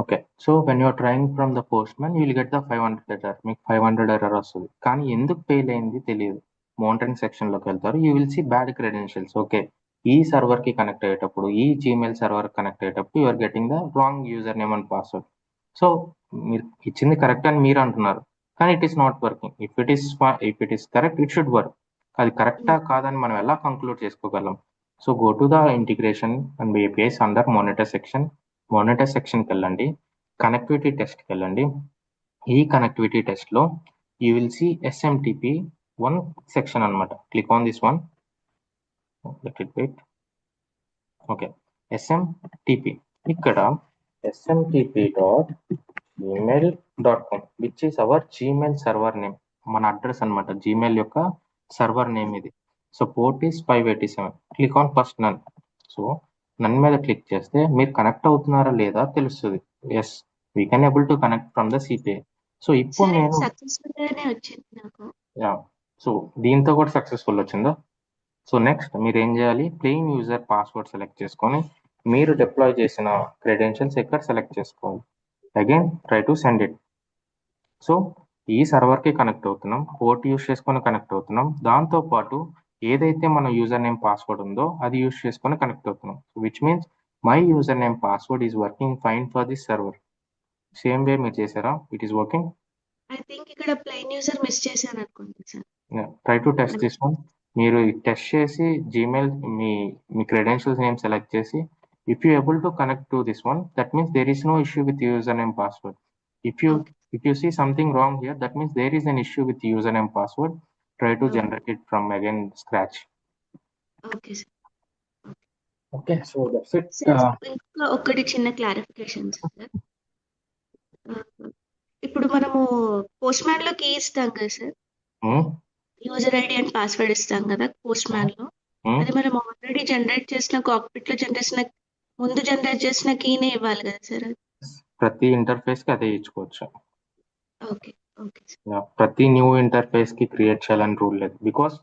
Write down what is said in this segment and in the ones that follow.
Okay. So, when you are trying from the Postman you will get the 500 error. మీకు 500 error వస్తది. కానీ ఎందుకు fail అయింది తెలీదు. మానిటరింగ్ సెక్షన్‌లోకి వెళ్తారు. You will see bad credentials. Okay. ఈ సర్వర్‌కి కనెక్ట్ అయ్యేటప్పుడు, ఈ జీమెయిల్ సర్వర్‌కి కనెక్ట్ అయ్యేటప్పుడు you are getting the wrong user name and password. So, మీరు ఇచ్చింది కరెక్ట్ అని మీరు అంటున్నారు. కానీ it is not working. If it is correct it should work. అది కరెక్టా కాదని మనం ఎలా కంక్లూడ్ చేసుకోగలం? So, go to the integration and APIs under monitor section. Monitor సెక్షన్కి వెళ్ళండి. కనెక్టివిటీ టెస్ట్కి వెళ్ళండి. ఈ కనెక్టివిటీ టెస్ట్లో you will see SMTP one section అనమాట. Click on this one. Let it wait. Okay. SMTP ఇక్కడ smtp.gmail.com which is our Gmail server name. మన address అనమాట. జీమెయిల్ యొక్క సర్వర్ నేమ్ ఇది. So port is 587. Click on first one. So one మీద click చేస్తే మీరు connect అవుతున్నారా లేదా తెలుస్తుంది. Yes, we can able to connect from the CPI. So ఇప్పుడు సార్ నేను సక్సెస్ఫుల్ గానే వచ్చింది నాకు. యా, సో దీంతో కూడా సక్సెస్ఫుల్ వచ్చిందా? సో నెక్స్ట్ మీరు ఏం చేయాలి? ప్లెయిన్ యూజర్ పాస్వర్డ్ సెలెక్ట్ చేసుకొని మీరు డిప్లాయ్ చేసిన క్రెడెన్షియల్స్ ఎక్కడ సెలెక్ట్ చేసుకోవాలి. Again try to send it. So ఈ సర్వర్కి కనెక్ట్ అవుతున్నాం, పోర్ట్ యూస్ చేసుకొని కనెక్ట్ అవుతున్నాం. దాంతోపాటు ఏదైతే మన యూజర్ నేమ్ పాస్వర్డ్ ఉందో అది యూస్ చేసుకొని కనెక్ట్ అవుతున్నాం. Which means my user name password is working fine for this server. Same way మీరు చేశారా? It is working. I think ఇక్కడ ప్లెయిన్ యూజర్ మిస్ చేశాను అనుకుంటా sir. Try to test this one. మీరు టెస్ట్ చేసి Gmail మీ మీ క్రెడెన్షియల్స్ నేమ్ సెలెక్ట్ చేసి if you able to connect to this one that means there is no issue with user name password. If you okay if you see something wrong here, that means there is an issue with username password. Try to generate it from again scratch. Okay sir. Okay, so that's it. Sir ఇంకా ఒకటి చిన్న clarification sir. ఇప్పుడు మనము post man లో key ఇస్తాం కదా sir, Hmm? User ID and password ఇస్తాం కదా పోస్ట్ మ్యాన్ లో. Hmm? అది మనం ఆల్రెడీ జనరేట్ చేసిన కాక్పిట్ లో ముందు జనరేట్ చేసిన కీనే ఇవ్వాలి కదా సార్. ప్రతి ఇంటర్ఫేస్ కి అదే ఇచ్చుకోవచ్చు. Okay okay sir. ప్రతి న్యూ ఇంటర్ఫేస్ కి క్రియేట్ చేయాలని రూల్ లేదు. Because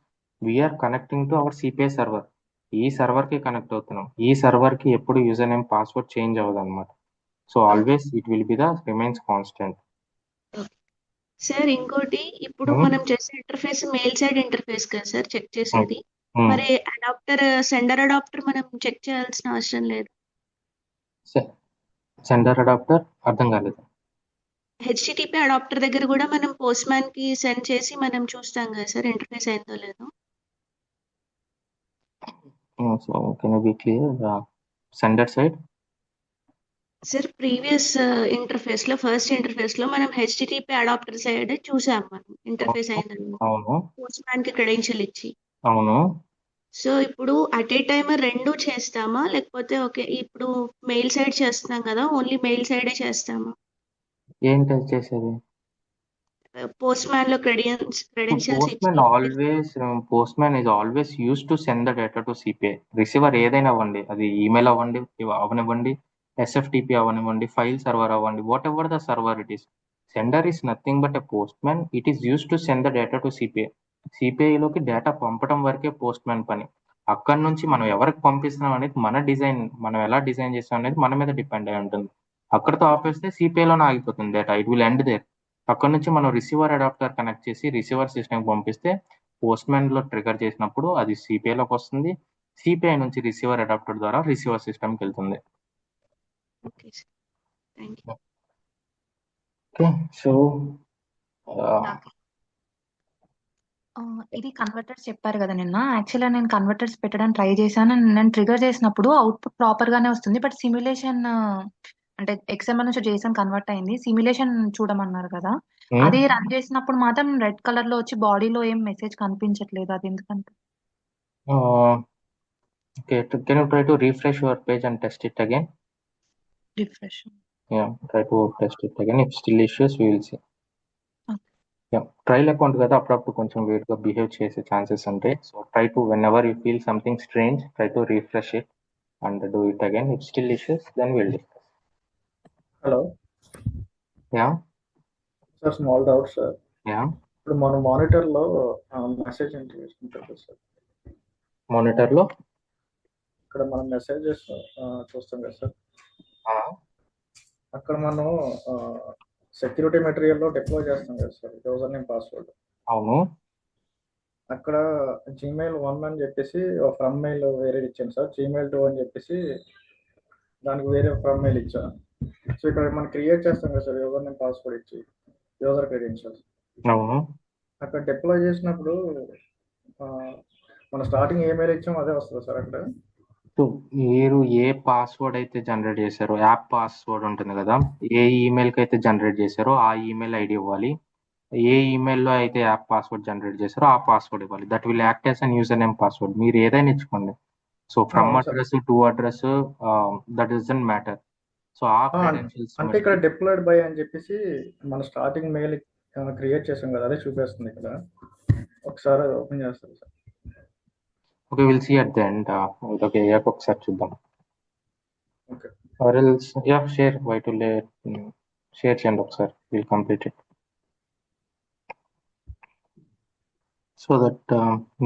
we're connecting to our CPI server. ఈ సర్వర్ కి కనెక్ట్ అవుతున్నాం. ఈ సర్వర్ కి ఎప్పుడు యూజర్ నేమ్ పాస్వర్డ్ చేంజ్ అవ్వదు అనమాట. So always it will be the remains constant. Sir ఇంకోటి, ఇప్పుడు మనం చేసే ఇంటర్ఫేస్ మెయిల్ సైడ్ ఇంటర్ఫేస్ కదా సార్ చెక్ చేసేది. మరి అడాప్టర్ సెండర్ అడాప్టర్ మనం చెక్ చేయాల్సిన అవసరం లేదు. సెండర్ అడాప్టర్ అర్థం కాలేదు. హెచ్టిటిపి అడాప్టర్ దగ్గర కూడా మనం పోస్ట్ మ్యాన్ కి సెండ్ చేసి మనం చూస్తాం కదా సార్ ఇంటర్ఫేస్ అయిందో లేదో. So can you be clear? Sender side? Sir previous interface లో ఫస్ట్ ఇంటర్ఫేస్ లో మనం హెచ్టిటిపి అడాప్టర్ సైడ్ చూసాం మనం ఇంటర్ఫేస్ అయిందని అవును పోస్ట్ మ్యాన్ కి క్రెడెన్షియల్ ఇచ్చి. అవును. సో ఇప్పుడు అట్ ఏ టైమ్ రెండు చేస్తామా, లేకపోతే ఓకే ఇప్పుడు మెయిల్ సైడ్ చేస్తున్నాం కదా ఓన్లీ మెయిల్ సైడే చేస్తామా? ఏంటి అది చేసేది? పోస్ట్ మ్యాన్ లో క్రెడెన్షియల్స్ ఇచ్చి Postman is always used to send the data to CPI. Receiver ఏదైనా అవ్వండి, అది ఈమెయిల్ అవ్వండి, అవనివ్వండి, ఎస్ఎఫ్టిపి అవనివ్వండి, ఫైల్ సర్వర్ అవ్వండి, whatever the server it is. Sender is nothing but a postman. It is use to send the data to CPI. సిపిఐలోకి data పంపడం వరకే పోస్ట్ మ్యాన్ పని. అక్కడ నుంచి మనం ఎవరికి పంపిస్తున్నాం అనేది మన డిజైన్, మనం ఎలా డిజైన్ చేస్తాం అనేది మన మీద డిపెండ్ అయి ఉంటుంది. అక్కడతో ఆపేస్తే సిపిఐలోనే ఆగిపోతుంది data. It will end there. అక్కడ నుంచి మనం రిసీవర్ అడాప్టర్ కనెక్ట్ చేసి రిసీవర్ సిస్టమ్కి పంపిస్తే పోస్ట్ మ్యాన్ లో ట్రిగర్ చేసినప్పుడు అది సిపిఐలోకి వస్తుంది. సిపిఐ నుంచి రిసీవర్ అడాప్టర్ ద్వారా రిసీవర్ సిస్టమ్కి వెళ్తుంది. Okay sir, thank you. Okay, so ఇది కన్వర్టర్స్ చెప్పారు కదా నిన్న. యాక్చువల్‌గా నేను కన్వర్టర్స్ పెట్టడానికి ట్రై చేశాను. నేను ట్రిగ్గర్ చేసినప్పుడు అవుట్‌పుట్ ప్రాపర్ గానే వస్తుంది. బట్ సిమ్యులేషన్ అంటే ఎక్స్ఎంఎల్ నుంచి జేసన్ కన్వర్ట్ అయింది. సిమ్యులేషన్ చూడమన్నారు కదా. అది రన్ చేసినప్పుడు మాత్రం రెడ్ కలర్ లో వచ్చి బాడీలో ఏం మెసేజ్ కనిపించట్లేదు. అది ఎందుకంటే okay, can you try to refresh your page and test it again? Refresh. Yeah, try to test it again. If still issues, we will see. Trial account కదా, అప్పుడప్పుడు కొంచెం weird గా బిహేవ్ చేసే ఛాన్సెస్ ఉంటాయి. So try to whenever you feel something strange, try to refresh it and do it again. If still issues then will discuss. Hello yeah sir, small doubt sir. Yeah ఇప్పుడు మన monitor లో message enter చేసుకుంటారు కదా sir. Monitor లో ఇక్కడ మనం messages చూస్తాం కదా సార్. అక్కడ మనం సెక్యూరిటీ మెటీరియల్లో డిప్లాయ్ చేస్తాం కదా సార్ యూజర్ నేమ్ పాస్వర్డ్. అవును. అక్కడ జీమెయిల్ 1 అని చెప్పేసి ఫ్రమ్ మెయిల్ వేరే ఇచ్చాను సార్. జీమెయిల్ 2 అని చెప్పేసి దానికి వేరే ఫ్రమ్ మెయిల్ ఇచ్చాను. సో ఇక్కడ మనం క్రియేట్ చేస్తాం కదా సార్ యూజర్ నేమ్ పాస్వర్డ్ ఇచ్చి యూజర్ క్రెడెన్షియల్స్. అవును. అక్కడ డిప్లాయ్ చేసినప్పుడు మన స్టార్టింగ్ ఈమెయిల్ ఇచ్చాం అదే వస్తుంది సార్ అక్కడ. సో మీరు ఏ పాస్వర్డ్ అయితే జనరేట్ చేశారో, యాప్ పాస్వర్డ్ ఉంటుంది కదా, ఏ ఈమెయిల్కి అయితే జనరేట్ చేశారో ఆ ఈమెయిల్ ఐడి ఇవ్వాలి. ఏ ఈమెయిల్లో అయితే యాప్ పాస్వర్డ్ జనరేట్ చేశారో ఆ పాస్వర్డ్ ఇవ్వాలి. That will act as an user name password. మీరు ఏదైనా ఇచ్చుకోండి. సో ఫ్రమ్ అవును sir. Address to address that doesn't matter. So ఆ క్రెడెన్షియల్స్ అంటే ఇక్కడ డిప్లాయిడ్ బై అని చెప్పేసి మన స్టార్టింగ్ మెయిల్ క్రియేట్ చేసాం కదా అదే చూపిస్తుంది ఇక్కడ. ఒకసారి అది ఓపెన్ చేస్తారు sir. Okay, will see at the end. Okay, ఒకసారి చూద్దాం. Okay. Or else yeah share why to late share చేయండి ఒకసారి. Will complete it so that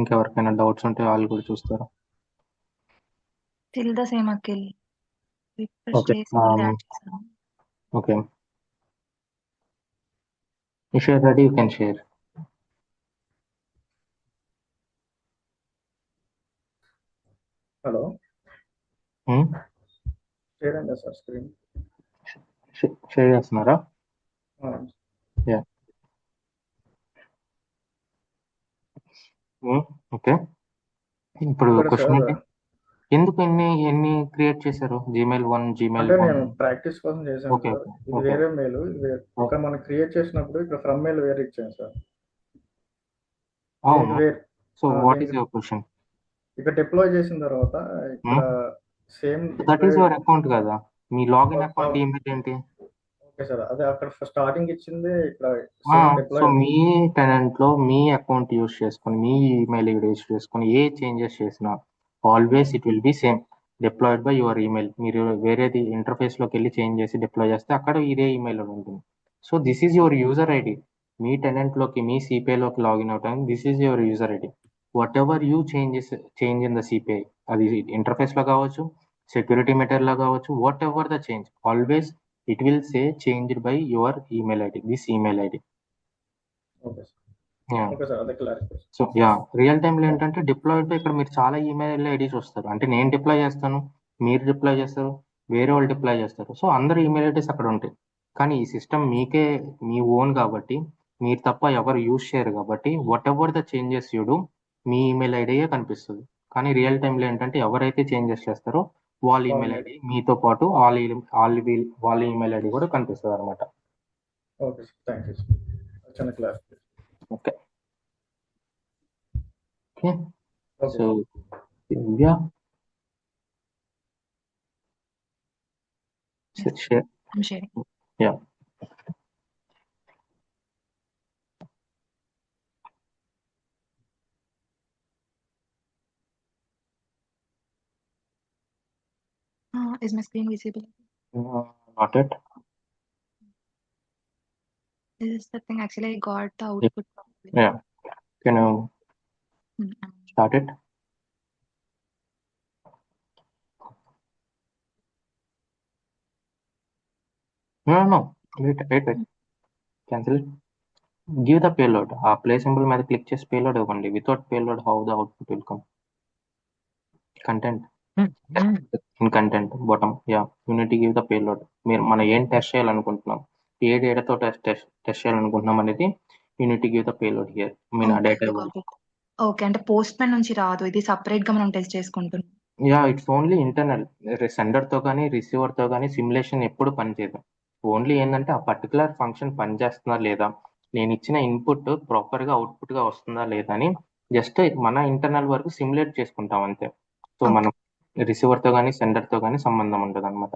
ఇంకెవరికైనా డౌట్స్ ఉంటే వాళ్ళు కూడా చూస్తారు. Still the same Akhil. Refresh okay. చేసి యాడ్ చేశాను. Okay, you share ready, you can share. Hello share అండి సార్ స్క్రీన్. షేర్ చేస్తున్నారా? యా. ఓకే, ఇప్పుడు ఇక్కడ క్వశ్చన్ సార్ ఏంటి? ఎందుకు ఎన్ని క్రియేట్ చేశారు? జీమెయిల్ 1, జీమెయిల్ అంటే నేను ప్రాక్టీస్ కోసం చేశాను ఓకే సార్. ఇది వేరే మెయిల్. ఇక్కడ మనం క్రియేట్ చేసినప్పుడు ఇక్కడ ఫ్రమ్ మెయిల్ వేరే ఇచ్చాను సార్. అవును. So what is your question? ఇక్కడ డిప్లాయ్ చేసిన తర్వాత ఇక్కడ same that is your account కదా, మీ లాగిన్ అకౌంట్ ఈమెయిల్ ఏంటి? ఓకే సార్, అదే అక్కడ స్టార్టింగ్ ఇచ్చింది ఇక్కడ. సో మీ టెనెంట్ లో మీ అకౌంట్ యూస్ చేసుకొని, మీ ఈమెయిల్ ఐడి యూస్ చేసుకొని ఏ చేంజెస్ చేసినా always it will be same deployed by your email. మీరు వేరేది ఇంటర్ఫేస్ లోకి వెళ్ళి చేంజ్ చేసి డిప్లాయ్ చేస్తే అక్కడ ఇదే ఈమెయిల్ ఉంటుంది. So this is your user ID. Me tenant లోకి, మీ సిపిఐ లోకి లాగిన్ అవుతాం, this is your user ID. What ever you change in the CPI, అది ఇంటర్ఫేస్ లో కావచ్చు, సెక్యూరిటీ మెటీరియల్ లో కావచ్చు, what ever the change, always it will say changed by your email id, this email id. Okay Yeah. Okay sir, అదే clarification. So yeah, real టైంలో ఏంటంటే diploid ఇక్కడ మీరు చాలా ఈమెయిల్ ఐడీస్ వస్తారు. అంటే నేను డిప్లాయ్ చేస్తాను, మీరు డిప్లాయ్ చేస్తారు, వేరే వాళ్ళు డిప్లాయ్ చేస్తారు. సో అందరు ఈమెయిల్ ఐడీస్ అక్కడ ఉంటాయి. కానీ ఈ సిస్టమ్ మీకే మీ ఓన్ కాబట్టి, మీరు తప్ప ఎవరు యూజ్ చేయరు కాబట్టి, whatever the changes you మీ ఈమెయిల్ ఐడియే కనిపిస్తుంది. కానీ రియల్ టైంలో ఏంటంటే ఎవరైతే చేంజెస్ చేస్తారో వాళ్ళ ఈమెయిల్ ఐడి మీతో పాటు వాళ్ళ ఈమెయిల్ ఐడి కూడా కనిపిస్తుంది అనమాట. Okay sir, thank you sir. చిన్న clarification. Okay okay. So Divya share. I'm sharing. Yeah. Is my screen visible? Not it. This is the thing. Actually, I got the output properly. Yeah. Can you start it? No. Wait. Cancel it. Give the payload. Play symbol మీద click చేసి payload ఇవ్వండి. Without payload, how the output will come? Content. In content bottom. Yeah. You need to give the payload. మనం ఏం test చేయాలనుకుంటున్నాం, ఏ డేటాతో test చేయాలనుకుంటున్నాం అనేది you need to give the payload here. ఆ డేటా ఇవ్వాలి. ఓకే, అంటే పోస్ట్ మ్యాన్ నుంచి రాదు, ఇది సపరేట్ గా మనం టెస్ట్ చేసుకుంటున్నాం. Yeah, it's only internal. Sender తో కానీ రిసీవర్ తో కానీ సిమ్యులేషన్ ఎప్పుడు పనిచేయదు. ఓన్లీ ఏంటంటే ఆ పర్టికులర్ ఫంక్షన్ పనిచేస్తుందా లేదా, నేను ఇచ్చిన ఇన్పుట్ ప్రాపర్ గా అవుట్పుట్ గా వస్తుందా లేదా అని జస్ట్ మన ఇంటర్నల్ వరకు సిమ్యులేట్ చేసుకుంటాం అంతే. సో మనం రిసీవర్ తో కానీ సెండర్ తో కానీ సంబంధం ఉండదు అనమాట.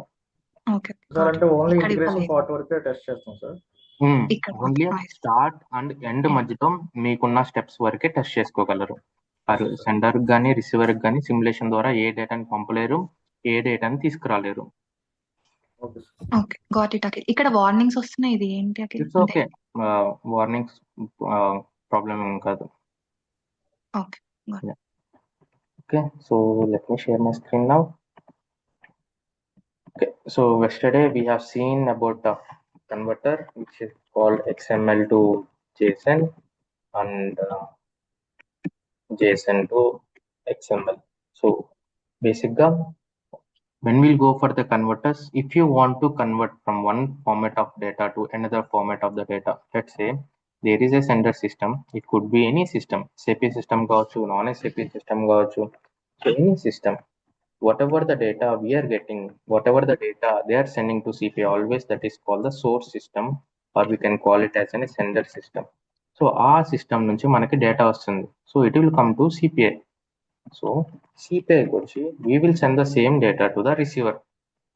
ఓకే సార్, అంటే ఓన్లీ ఇంటిగ్రేషన్ పార్ట్ వరకే టెస్ట్ చేస్తాం sir. Only start and end మధ్యలో మీకున్న స్టెప్స్ వరకే టెస్ట్ చేసుకోగలరు. సెండర్ కానీ రిసీవర్ కానీ సిమ్యులేషన్ ద్వారా ఏ డేటాని పంపలేరు, ఏ డేటాని తీసుకురాలేరు. Okay, got it Akhil. ఇక్కడ వార్నింగ్స్ వస్తున్నాయి, ఇది ఏంటి Akhil? It's okay, warnings problem ఏం కాదు. Okay okay, so let me share my screen now. Okay, so yesterday we have seen about the converter which is called XML to JSON and JSON to XML. So basically, when we'll go for the converters, if you want to convert from one format of data to another format of the data, let's say there is a sender system, it could be any system, SAP system కావచ్చు, non-SAP system కావచ్చు, so any system, whatever the data we are getting, whatever the data they are sending to CPI, always that is called the source system, or we can call it as a sender system. So ఆ system నుంచి మనకి data వస్తుంది, so it will come to CPI. So సిపిఐకి వచ్చి we will send the same data to the receiver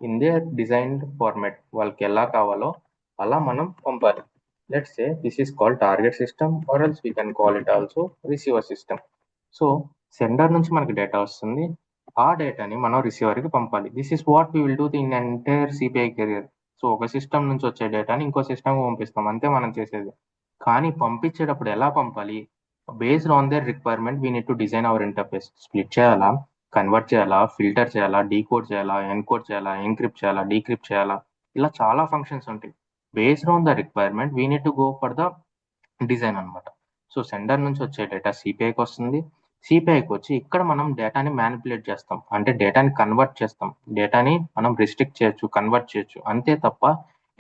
in they designed format, వాళ్ళకి ఎలా కావాలో అలా మనం పంపాలి. Let's say this is called target system, or else we can call it also receiver system. So sender నుంచి మనకి data వస్తుంది, ఆ డేటాని మనం రిసీవర్కి పంపాలి. This is what we will do in entire CPI career. So ఒక సిస్టమ్ నుంచి వచ్చే డేటాని ఇంకో సిస్టమ్కి పంపిస్తాం, అంతే మనం చేసేది. కానీ పంపించేటప్పుడు ఎలా పంపాలి, based on their requirement we need to design our interface. Split చేయాలా, కన్వర్ట్ చేయాలా, ఫిల్టర్ చేయాలా, డీకోడ్ చేయాలా, ఎన్కోడ్ చేయాలా, ఎన్క్రిప్ట్ చేయాలా, డీక్రిప్ట్ చేయాలా, ఇలా చాలా ఫంక్షన్స్ ఉంటాయి. Based on the requirement we need to go for the design అనమాట. సో సెండర్ నుంచి వచ్చే డేటా సిపిఐకి వస్తుంది, సిపిఐకి వచ్చి ఇక్కడ మనం డేటాని మ్యానిపులేట్ చేస్తాం, అంటే డేటాని కన్వర్ట్ చేస్తాం. డేటాని మనం రిస్ట్రిక్ట్ చేయొచ్చు, కన్వర్ట్ చేయొచ్చు, అంతే తప్ప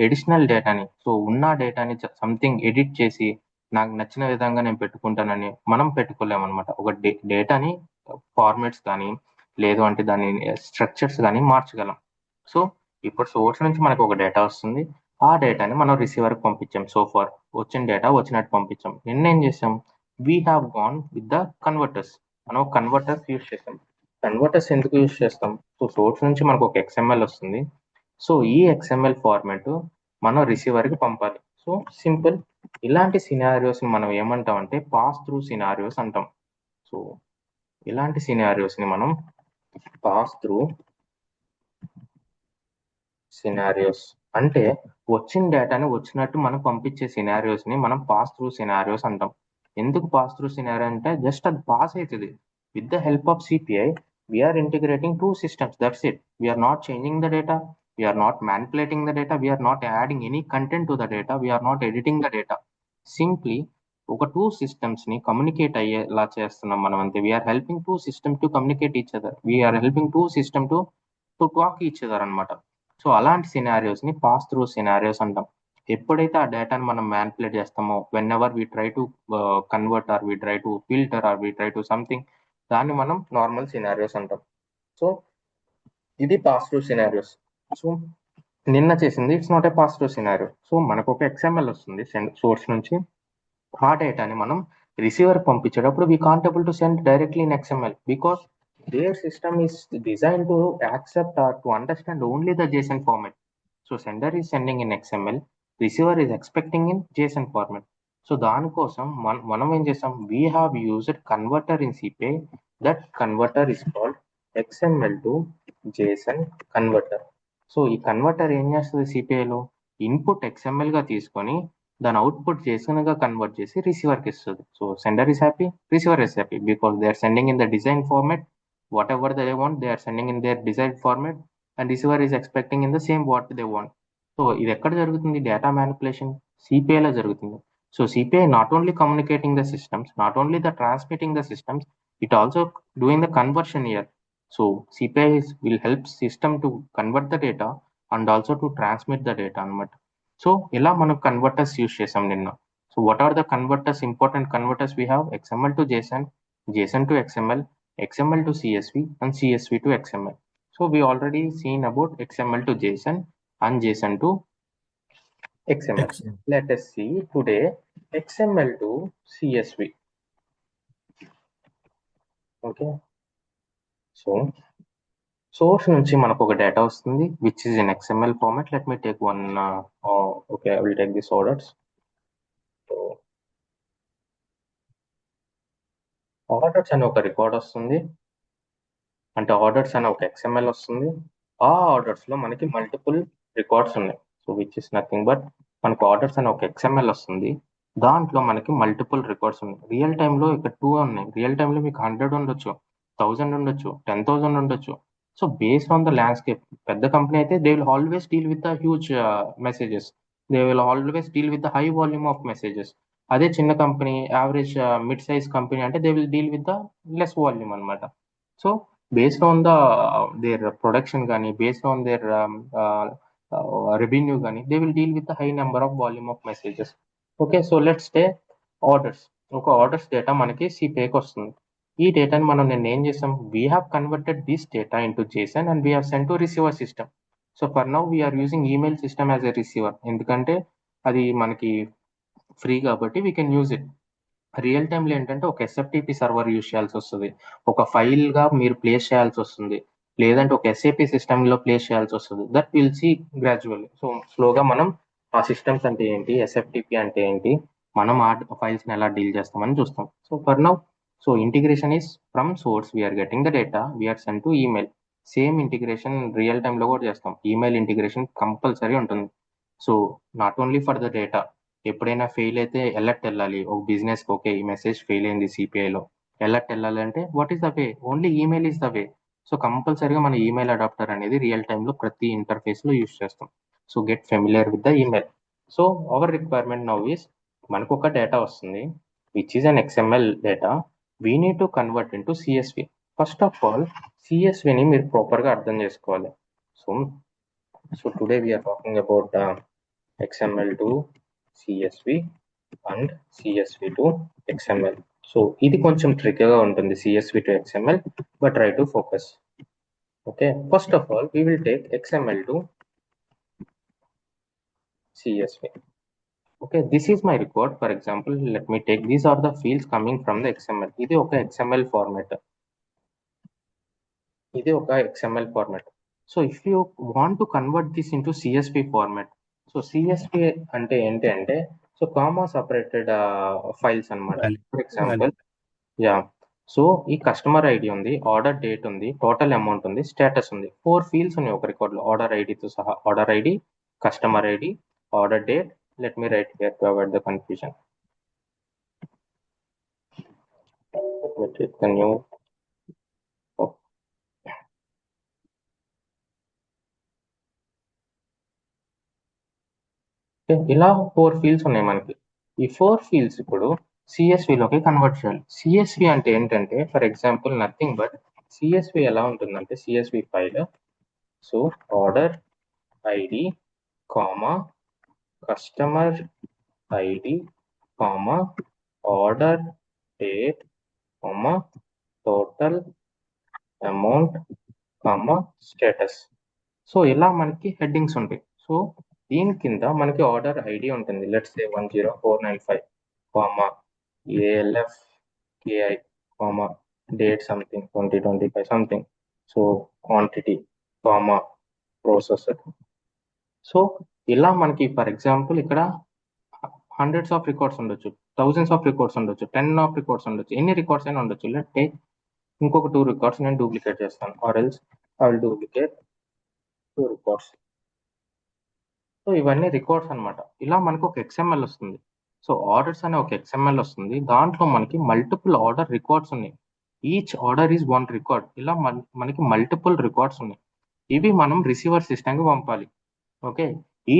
ఎడిషనల్ డేటాని, సో ఉన్న డేటాని సంథింగ్ ఎడిట్ చేసి నాకు నచ్చిన విధంగా నేను పెట్టుకుంటానని మనం పెట్టుకోలేమన్నమాట. ఒక డేటాని ఫార్మాట్స్ కానీ లేదు అంటే దాని స్ట్రక్చర్స్ కానీ మార్చగలం. సో ఇప్పుడు సోర్స్ నుంచి మనకు ఒక డేటా వస్తుంది, ఆ డేటాని మనం రిసీవర్కి పంపించాం. సో ఫార్ వచ్చిన డేటా వచ్చినట్టు పంపించాం. నిన్న ఏం చేసాం, we have gone with the converters. మనం కన్వర్టర్స్ యూజ్ చేస్తాం. కన్వర్టర్స్ ఎందుకు యూజ్ చేస్తాం, సో సోర్స్ నుంచి మనకు ఒక ఎక్స్ఎంఎల్ వస్తుంది, సో ఈ ఎక్స్ఎంఎల్ ఫార్మాట్ మనం రిసీవర్కి పంపాలి. So simple. ఇలాంటి సినారియోస్ని మనం ఏమంటాం అంటే పాస్ త్రూ సినారియోస్ అంటాం. సో ఇలాంటి సినారియోస్ని మనం పాస్ త్రూ సినారియోస్ అంటే వచ్చిన డేటాని వచ్చినట్టు మనం పంపించే సినారియోస్ని మనం పాస్ త్రూ సినారియోస్ అంటాం. ఎందుకు పాస్ త్రూ సినారియో అంటే జస్ట్ అది పాస్ అవుతుంది. With the help of CPI we're integrating two systems, that's it. We're not changing the data, we are not manipulating the data, we are not adding any content to the data, we are not editing the data. Simply ఒక two systems ని communicate అయ్యేలా చేస్తున్నాం మనం అంతే. We're helping two system to communicate each other, we're helping two system to talk each other అనమాట. So అలాంటి scenarios ని pass through scenarios అంటాం. ఎప్పుడైతే ఆ డేటాని మనం మ్యానిపులేట్ చేస్తామో, whenever we try to convert or we try to filter or we try to something, దాన్ని మనం నార్మల్ సినారియోస్ అంటాం. సో ఇది పాస్ త్రూ సినారియోస్. సో నిన్న చేసింది it's not a pass through scenario. So మనకు ఒక XML వస్తుంది source నుంచి, ఆ డేటాని మనం రిసీవర్ పంపించేటప్పుడు we can't able to send directly in XML because their system is design to accept or to understand only the JSON format. So sender is sending in XML, receiver is expecting in JSON format. So దానికోసం మనం ఏం చేస్తాం, we have used converter in CPI. That converter is called XML to JSON converter. So ఈ converter ఏం చేస్తుంది, సిపిఐలో input XML గా తీసుకొని దాని అవుట్పుట్ JSON గా కన్వర్ట్ చేసి రిసీవర్కి ఇస్తుంది. So sender is happy, receiver is happy because they are sending in the design format. Whatever they want they are sending in their design format and receiver is expecting in the same what they want. So ఇది ఎక్కడ జరుగుతుంది, data manipulation సిపిఐలో జరుగుతుంది. So CPI not only communicating the systems, not only the transmitting the systems, it also doing the conversion here. So CPI will help system to convert the data and also to transmit the data అనమాట. So ఇలా మనం converters use చేసాం నిన్న. So what are the converters, important converters we have? XML to JSON, JSON to XML, XML to CSV and CSV to XML. So we already seen about XML to JSON and JSON to XML. Let us see today XML to CSV. Okay. So source నుంచి మనకు ఒక data వస్తుంది which is in XML format. Let me take one. Okay, I will take this orders. So orders అనే ఒక record వస్తుంది, అంటే orders అనే ఒక XML వస్తుంది. ఆ ఆర్డర్స్ లో మనకి మల్టిపుల్ రికార్డ్స్ ఉన్నాయి. So which is nothing but మనకు ఆర్డర్స్ అనే ఒక XML వస్తుంది, దాంట్లో మనకి మల్టిపుల్ రికార్డ్స్ ఉన్నాయి. రియల్ టైంలో ఇక్కడ 2 ఉన్నాయి. రియల్ టైంలో మీకు 100 ఉండొచ్చు, 1000 ఉండొచ్చు, 10,000 ఉండొచ్చు. So based on the landscape, పెద్ద కంపెనీ అయితే they will always deal with the huge messages, they will always deal with the high volume of messages. అదే చిన్న company, average mid size company అంటే they will deal with the less volume అనమాట. So based on the their production కానీ, based on their revenue కానీ, they will deal with the high number of volume of messages. Okay, so let's take orders. ఒక orders data మనకి సిపిఐకి వస్తుంది. ఈ డేటాని మనం నిన్న ఏం చేసాం, we have converted this data into JSON and we have sent to receiver system. So for now we're using email system as a receiver, ఎందుకంటే అది మనకి ఫ్రీ కాబట్టి we can use it. Real టైంలో ఏంటంటే ఒక SFTP సర్వర్ యూజ్ చేయాల్సి వస్తుంది, ఒక ఫైల్గా మీరు ప్లేస్ చేయాల్సి వస్తుంది, లేదంటే ఒక SAP సిస్టంలో ప్లేస్ చేయాల్సి వస్తుంది. That will see gradually. So స్లోగా మనం ఆ సిస్టమ్స్ అంటే ఏంటి, SFTP అంటే ఏంటి, మనం ఆ ఫైల్స్ని ఎలా డీల్ చేస్తామని చూస్తాం. So for now, so integration is from source, we're getting the data, we're send to email. Same integration real టైంలో కూడా చేస్తాం. ఈమెయిల్ ఇంటిగ్రేషన్ కంపల్సరీ ఉంటుంది. So not only for the data, ఎప్పుడైనా ఫెయిల్ అయితే అలర్ట్ వెళ్ళాలి ఒక బిజినెస్కి, ఓకే ఈ మెసేజ్ ఫెయిల్ అయింది సిపిఐలో, అలర్ట్ వెళ్ళాలి అంటే what is the way, only email is the way. So కంపల్సరీగా మన ఈమెయిల్ అడాప్టర్ అనేది రియల్ టైంలో ప్రతి ఇంటర్ఫేస్లో యూస్ చేస్తాం. So get familiar with the email. So our requirement now is, మనకు ఒక డేటా వస్తుంది which is an XML data, we need to convert into CSV. First of all CSVని మీరు ప్రాపర్గా అర్థం చేసుకోవాలి. So today we're talking about XML to CSV and CSV to XML. So ఇది కొంచెం ట్రిక్గా ఉంటుంది CSV to XML, but try to focus. Okay, first of all we will take XML to CSV. Okay, this is my record. For example, let me take, these are the fields coming from the XML. ఇది ఒక XML format. ఇది ఒక XML format. So if you want to convert this into CSV format, so CSV అంటే ఏంటి అంటే, so comma separated files అన్నమాట. For example, yeah, so ఈ customer ID ఉంది, ఆర్డర్ డేట్ ఉంది, టోటల్ అమౌంట్ ఉంది, స్టేటస్ ఉంది, 4 ఫీల్డ్స్ ఉన్నాయి ఒక రికార్డులో ఆర్డర్ ఐడితో సహా. Order ID, customer ID, order date. Let me write here to avoid the confusion. Let me take the new. Okay, ఇలా 4 ఫీల్డ్స్ ఉన్నాయి మనకి. ఈ 4 ఫీల్డ్స్ ఇప్పుడు CSVలోకి కన్వర్ట్ చేయాలి. CSV అంటే ఏంటంటే, for example nothing but, CSV ఎలా ఉంటుందంటే, CSV file, so order ID comma customer ID comma order date comma total amount comma status. So ఇలా మనకి హెడ్డింగ్స్ ఉంటాయి. సో దీని కింద మనకి ఆర్డర్ ఐడి ఉంటుంది, let's say 10495 comma ALF KI comma date something 2025 something, so quantity comma processor. So ఇలా మనకి for example ఇక్కడ హండ్రెడ్స్ ఆఫ్ రికార్డ్స్ ఉండొచ్చు, థౌజండ్స్ ఆఫ్ రికార్డ్స్ ఉండొచ్చు, 10 ఆఫ్ రికార్డ్స్ ఉండొచ్చు, ఎన్ని రికార్డ్స్ అయినా ఉండొచ్చు. లెట్ టేక్ ఇంకొక 2 రికార్డ్స్ నేను డూప్లికేట్ చేస్తాను, or else I will duplicate 2 records. So ఇవన్నీ రికార్డ్స్ అన్నమాట. ఇలా మనకు ఒక XML వస్తుంది. సో ఆర్డర్స్ అనే ఒక XML వస్తుంది, దాంట్లో మనకి మల్టిపుల్ ఆర్డర్ రికార్డ్స్ ఉన్నాయి. Each order is 1 record. ఇలా మనకి మల్టిపుల్ రికార్డ్స్ ఉన్నాయి. ఇవి మనం రిసీవర్ సిస్టమ్కి పంపాలి. ఓకే, ఈ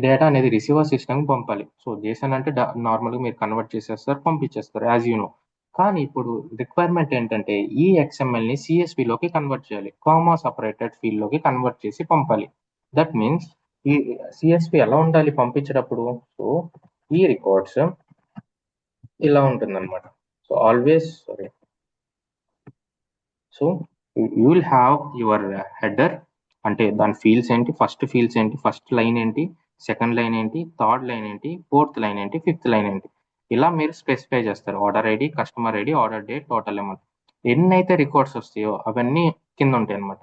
డేటా అనేది రిసీవర్ సిస్టమ్కి పంపాలి. సో JSON అంటే నార్మల్గా మీరు కన్వర్ట్ చేసేస్తారు, పంపించేస్తారు యాజ్ యూ నో. కానీ ఇప్పుడు రిక్వైర్మెంట్ ఏంటంటే, ఈ XMLని CSVలోకి కన్వర్ట్ చేయాలి, కామా సపరేటెడ్ ఫీల్డ్లోకి కన్వర్ట్ చేసి పంపాలి. దట్ మీన్స్ ఈ CSV ఎలా ఉండాలి పంపించేటప్పుడు, సో ఈ రికార్డ్స్ ఇలా ఉంటుందన్నమాట. So always so you will have your header, అంటే దాని ఫీల్డ్స్ ఏంటి, ఫస్ట్ ఫీల్డ్స్ ఏంటి, ఫస్ట్ లైన్ ఏంటి, సెకండ్ లైన్ ఏంటి, థర్డ్ లైన్ ఏంటి, ఫోర్త్ లైన్ ఏంటి, ఫిఫ్త్ లైన్ ఏంటి, ఇలా మీరు స్పెసిఫై చేస్తారు. Order ID, customer ID, order date, total amount, ఎన్నైతే రికార్డ్స్ వస్తాయో అవన్నీ కింద ఉంటాయి అనమాట.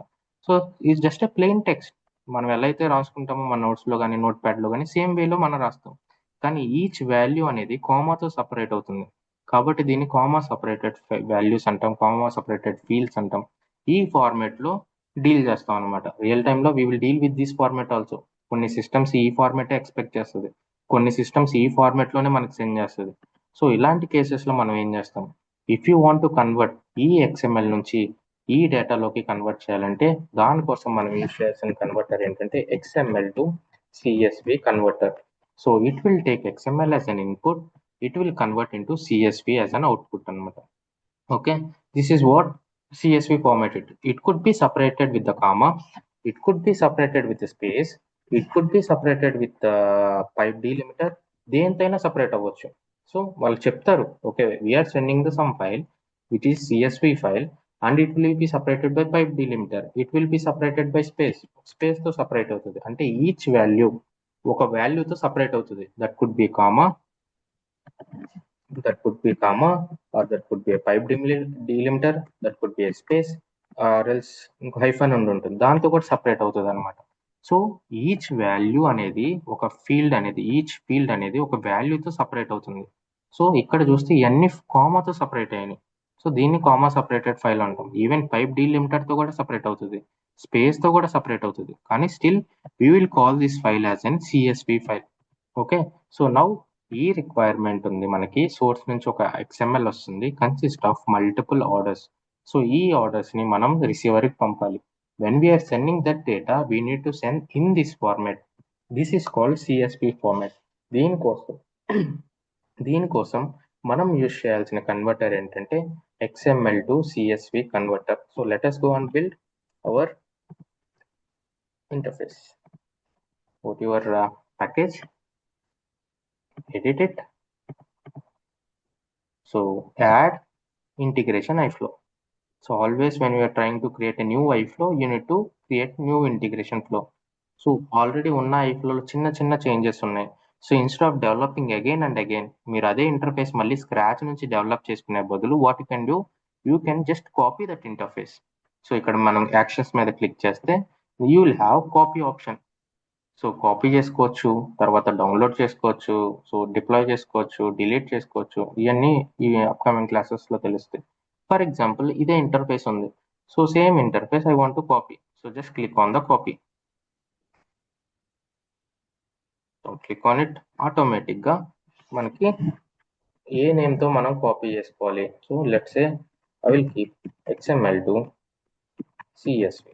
So is just a plain text. మనం ఎలా అయితే రాసుకుంటామో మన నోట్స్లో కానీ నోట్ ప్యాడ్లో కానీ సేమ్ వేలో మనం రాస్తాం. కానీ ఈచ్ వాల్యూ అనేది కామాతో సపరేట్ అవుతుంది, కాబట్టి దీన్ని కామా సపరేటెడ్ వాల్యూస్ అంటాం, కామా సపరేటెడ్ ఫీల్డ్స్ అంటాం. ఈ ఫార్మేట్లో డీల్ చేస్తాం అనమాట. రియల్ టైంలో we will deal with this format also. కొన్ని సిస్టమ్స్ ఈ ఫార్మేటే ఎక్స్పెక్ట్ చేస్తుంది, కొన్ని సిస్టమ్స్ ఈ ఫార్మేట్లోనే మనకు సెండ్ చేస్తుంది. సో ఇలాంటి కేసెస్లో మనం ఏం చేస్తాం, if you want to convert ఈ XML నుంచి ఈ డేటాలోకి కన్వర్ట్ చేయాలంటే దానికోసం మనం యూజ్ చేయాల్సిన కన్వర్టర్ ఏంటంటే XML to CSV converter. So it will take XML as an input, it will convert into CSV as an output అనమాట. Okay, this is what CSV formatted. It could be separated with the comma, it could be separated with the space, it could be separated with the pipe delimiter, దేంతైనా separate అవ్వచ్చు. So వాళ్ళు చెప్తారు, okay we're sending the some file which is CSV file and it will be separated by pipe delimiter, it will be separated by space తో separate అవుతుంది. అంటే each value ఒక వాల్యూతో separate అవుతుంది. That could be comma, that could be comma, or that could be a pipe delimiter, that could be a space, or else hyphen ఉంటుంది, దాంతో కూడా separate అవుతుంది అనమాట. సో ఈచ్ వాల్యూ అనేది ఒక ఫీల్డ్ అనేది, ఈచ్ ఫీల్డ్ అనేది ఒక వాల్యూతో సపరేట్ అవుతుంది. సో ఇక్కడ చూస్తే ఇవన్నీ కామాతో సపరేట్ అయ్యాయి. సో దీన్ని కామా సపరేటెడ్ ఫైల్ అంటాం. ఈవెన్ పైప్ డీలిమిటర్ తో కూడా సపరేట్ అవుతుంది, స్పేస్ తో కూడా సపరేట్ అవుతుంది, కానీ still we will call this file as an CSV file. Okay, so now ఈ రిక్వైర్మెంట్ ఉంది మనకి, సోర్స్ నుంచి ఒక XML వస్తుంది, consist of multiple orders. So ఈ ఆర్డర్స్ ని మనం రిసీవర్కి పంపాలి. When we're sending that data we need to send in this format. This is called CSV format. దీనికోసం మనం యూజ్ చేయాల్సిన కన్వర్టర్ ఏంటంటే XML to CSV converter. So let us go and build our interface. Go to your package, edit it, so add integration iFlow. So always when you are trying to create a new iFlow, you need to create new integration flow. So already ఉన్న iFlow లో చిన్న చిన్న changes ఉన్నాయి. So instead of developing again and again, మీరు అదే interface మళ్ళీ scratch నుంచి develop చేసుకునే బదులు what you can do, you can just copy that interface. So ఇక్కడ మనం యాక్షన్స్ మీద క్లిక్ చేస్తే you will have copy option. So copy చేసుకోవచ్చు, తర్వాత డౌన్లోడ్ చేసుకోవచ్చు, సో డిప్లాయ్ చేసుకోవచ్చు, డిలీట్ చేసుకోవచ్చు. ఇవన్నీ ఈ అప్కమింగ్ క్లాసెస్లో తెలుస్తాయి. ఫర్ ఎగ్జాంపుల్ ఇదే ఇంటర్ఫేస్ ఉంది, so same interface I want to copy. So just click on the copy. So click on it, ఆటోమేటిక్గా మనకి ఏ నేమ్తో మనం కాపీ చేసుకోవాలి. So let's say I will keep XML to CSV.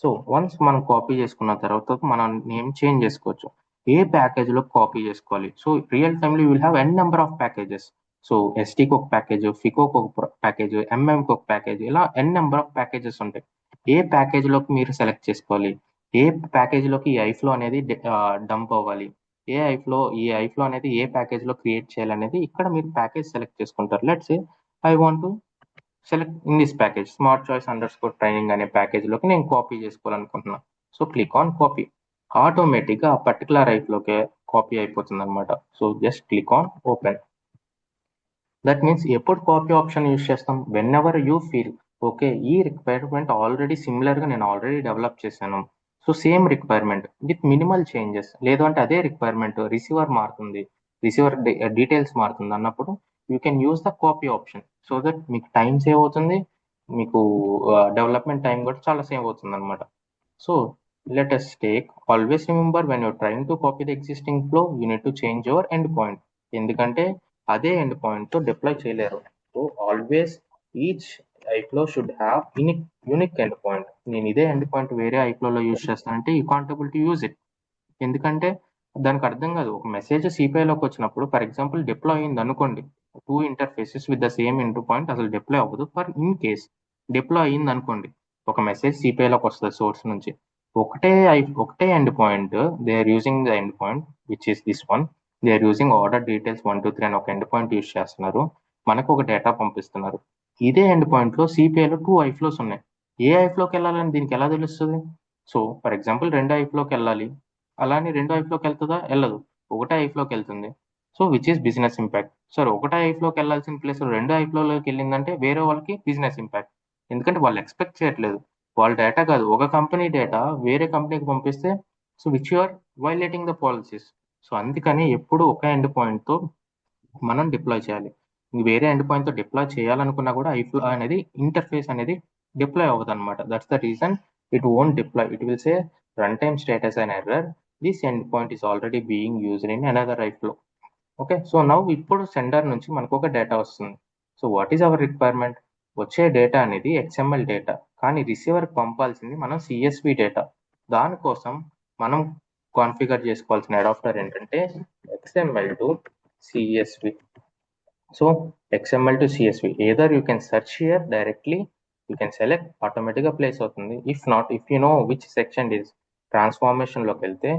So once మనం copy చేసుకున్న తర్వాత మనం నేమ్ చేంజ్ చేసుకోవచ్చు. ఏ ప్యాకేజ్లో కాపీ చేసుకోవాలి, సో రియల్ టైమ్లో you will have n number of packages. So STకి ఒక ప్యాకేజ్, FICOకి ఒక ప్యాకేజ్, MMకి ఒక ప్యాకేజ్, ఇలా n నెంబర్ ఆఫ్ ప్యాకేజెస్ ఉంటాయి. ఏ ప్యాకేజ్లోకి మీరు సెలెక్ట్ చేసుకోవాలి, ఏ ప్యాకేజ్లోకి ఈ iFlow అనేది డంప్ అవ్వాలి, ఈ iFlow అనేది ఏ ప్యాకేజ్లో క్రియేట్ చేయాలనేది ఇక్కడ మీరు ప్యాకేజ్ సెలెక్ట్ చేసుకుంటారు. Let's say I want to select in this package, smart choice _training అనే ప్యాకేజ్లోకి నేను కాపీ చేసుకోవాలనుకుంటున్నాను. సో క్లిక్ ఆన్ కాపీ, ఆటోమేటిక్గా ఆ పర్టికులర్ iFlowకే కాపీ అయిపోతుంది అనమాట. So just click on open. That means ఎప్పుడు కాపీ ఆప్షన్ యూజ్ చేస్తాం, when ever you feel okay ఈ రిక్వైర్మెంట్ ఆల్రెడీ సిమిలర్గా నేను ఆల్రెడీ డెవలప్ చేశాను, so same requirement with minimal changes, లేదు అంటే అదే రిక్వైర్మెంట్ రిసీవర్ మారుతుంది, రిసీవర్ డీటెయిల్స్ మారుతుంది అన్నప్పుడు you can use the copy option. So that మీకు టైం సేవ్ అవుతుంది, మీకు డెవలప్మెంట్ టైం కూడా చాలా సేవ్ అవుతుంది అనమాట. So let us take, always remember when you're trying to copy the existing flow, you need to change your endpoint. ఎందుకంటే అదే end point తో డిప్లాయ్ చేయలేరు. So always each iFlow should have unique end point. నేను ఇదే end point వేరే iFlowలో use చేస్తానంటే you can't able to use it. ఎందుకంటే దానికి అర్థం కాదు. ఒక మెసేజ్ CPIలోకి వచ్చినప్పుడు ఫర్ ఎగ్జాంపుల్ డిప్లాయ్ అయింది అనుకోండి, 2 interfaces with the same end point అసలు డిప్లాయ్ అవ్వదు. ఫర్ ఇన్ కేస్ డిప్లాయ్ అయింది అనుకోండి, ఒక మెసేజ్ CPIలోకి వస్తుంది సోర్స్ నుంచి, ఒకటే end point, they are using the end point which is this one, they are using order details 1 2 3 అని ఒక ఎండ్ పాయింట్ యూజ్ చేస్తున్నారు, మనకు ఒక డేటా పంపిస్తున్నారు. ఇదే ఎండ్ పాయింట్లో CPIలో 2 iFlows ఉన్నాయి. ఏ iFlowకి వెళ్ళాలని దీనికి ఎలా తెలుస్తుంది? సో ఫర్ ఎగ్జాంపుల్ 2 iFlowకి వెళ్ళాలి, అలానే 2 iFlowకి వెళ్తుందా? వెళ్ళదు, ఒకటే iFlowకి వెళ్తుంది. So which is business impact. సరే ఒకటే iFlowకి వెళ్ళాల్సిన ప్లేస్ 2 iFlowలోకి వెళ్ళిందంటే వేరే వాళ్ళకి బిజినెస్ ఇంపాక్ట్. ఎందుకంటే వాళ్ళు ఎక్స్పెక్ట్ చేయట్లేదు, వాళ్ళ డేటా కాదు, ఒక కంపెనీ డేటా వేరే కంపెనీకి పంపిస్తే so which you are violating the policies. So అందుకని ఎప్పుడు ఒక ఎండ్ పాయింట్తో మనం డిప్లాయ్ చేయాలి. వేరే ఎండ్ పాయింట్తో డిప్లాయ్ చేయాలనుకున్నా కూడా iFlow అనేది ఇంటర్ఫేస్ అనేది డిప్లాయ్ అవ్వదు అనమాట. That's the reason it won't deploy. It will say run time status and error, this end point is already being used in another iFlow. Okay, so now ఇప్పుడు sender నుంచి మనకు ఒక data వస్తుంది. So what is our requirement? వచ్చే data అనేది XML data, కానీ రిసీవర్కి పంపాల్సింది మనం CSV data. దానికోసం మనం కాన్ఫిగర్ చేసుకోవాల్సిన అడాప్టర్ ఏంటంటే XML to CSV. So XML to CSV, either you can search here directly, you can select, ఆటోమేటిక్గా ప్లేస్ అవుతుంది. if you know which section is transformation లోకి వెళ్తే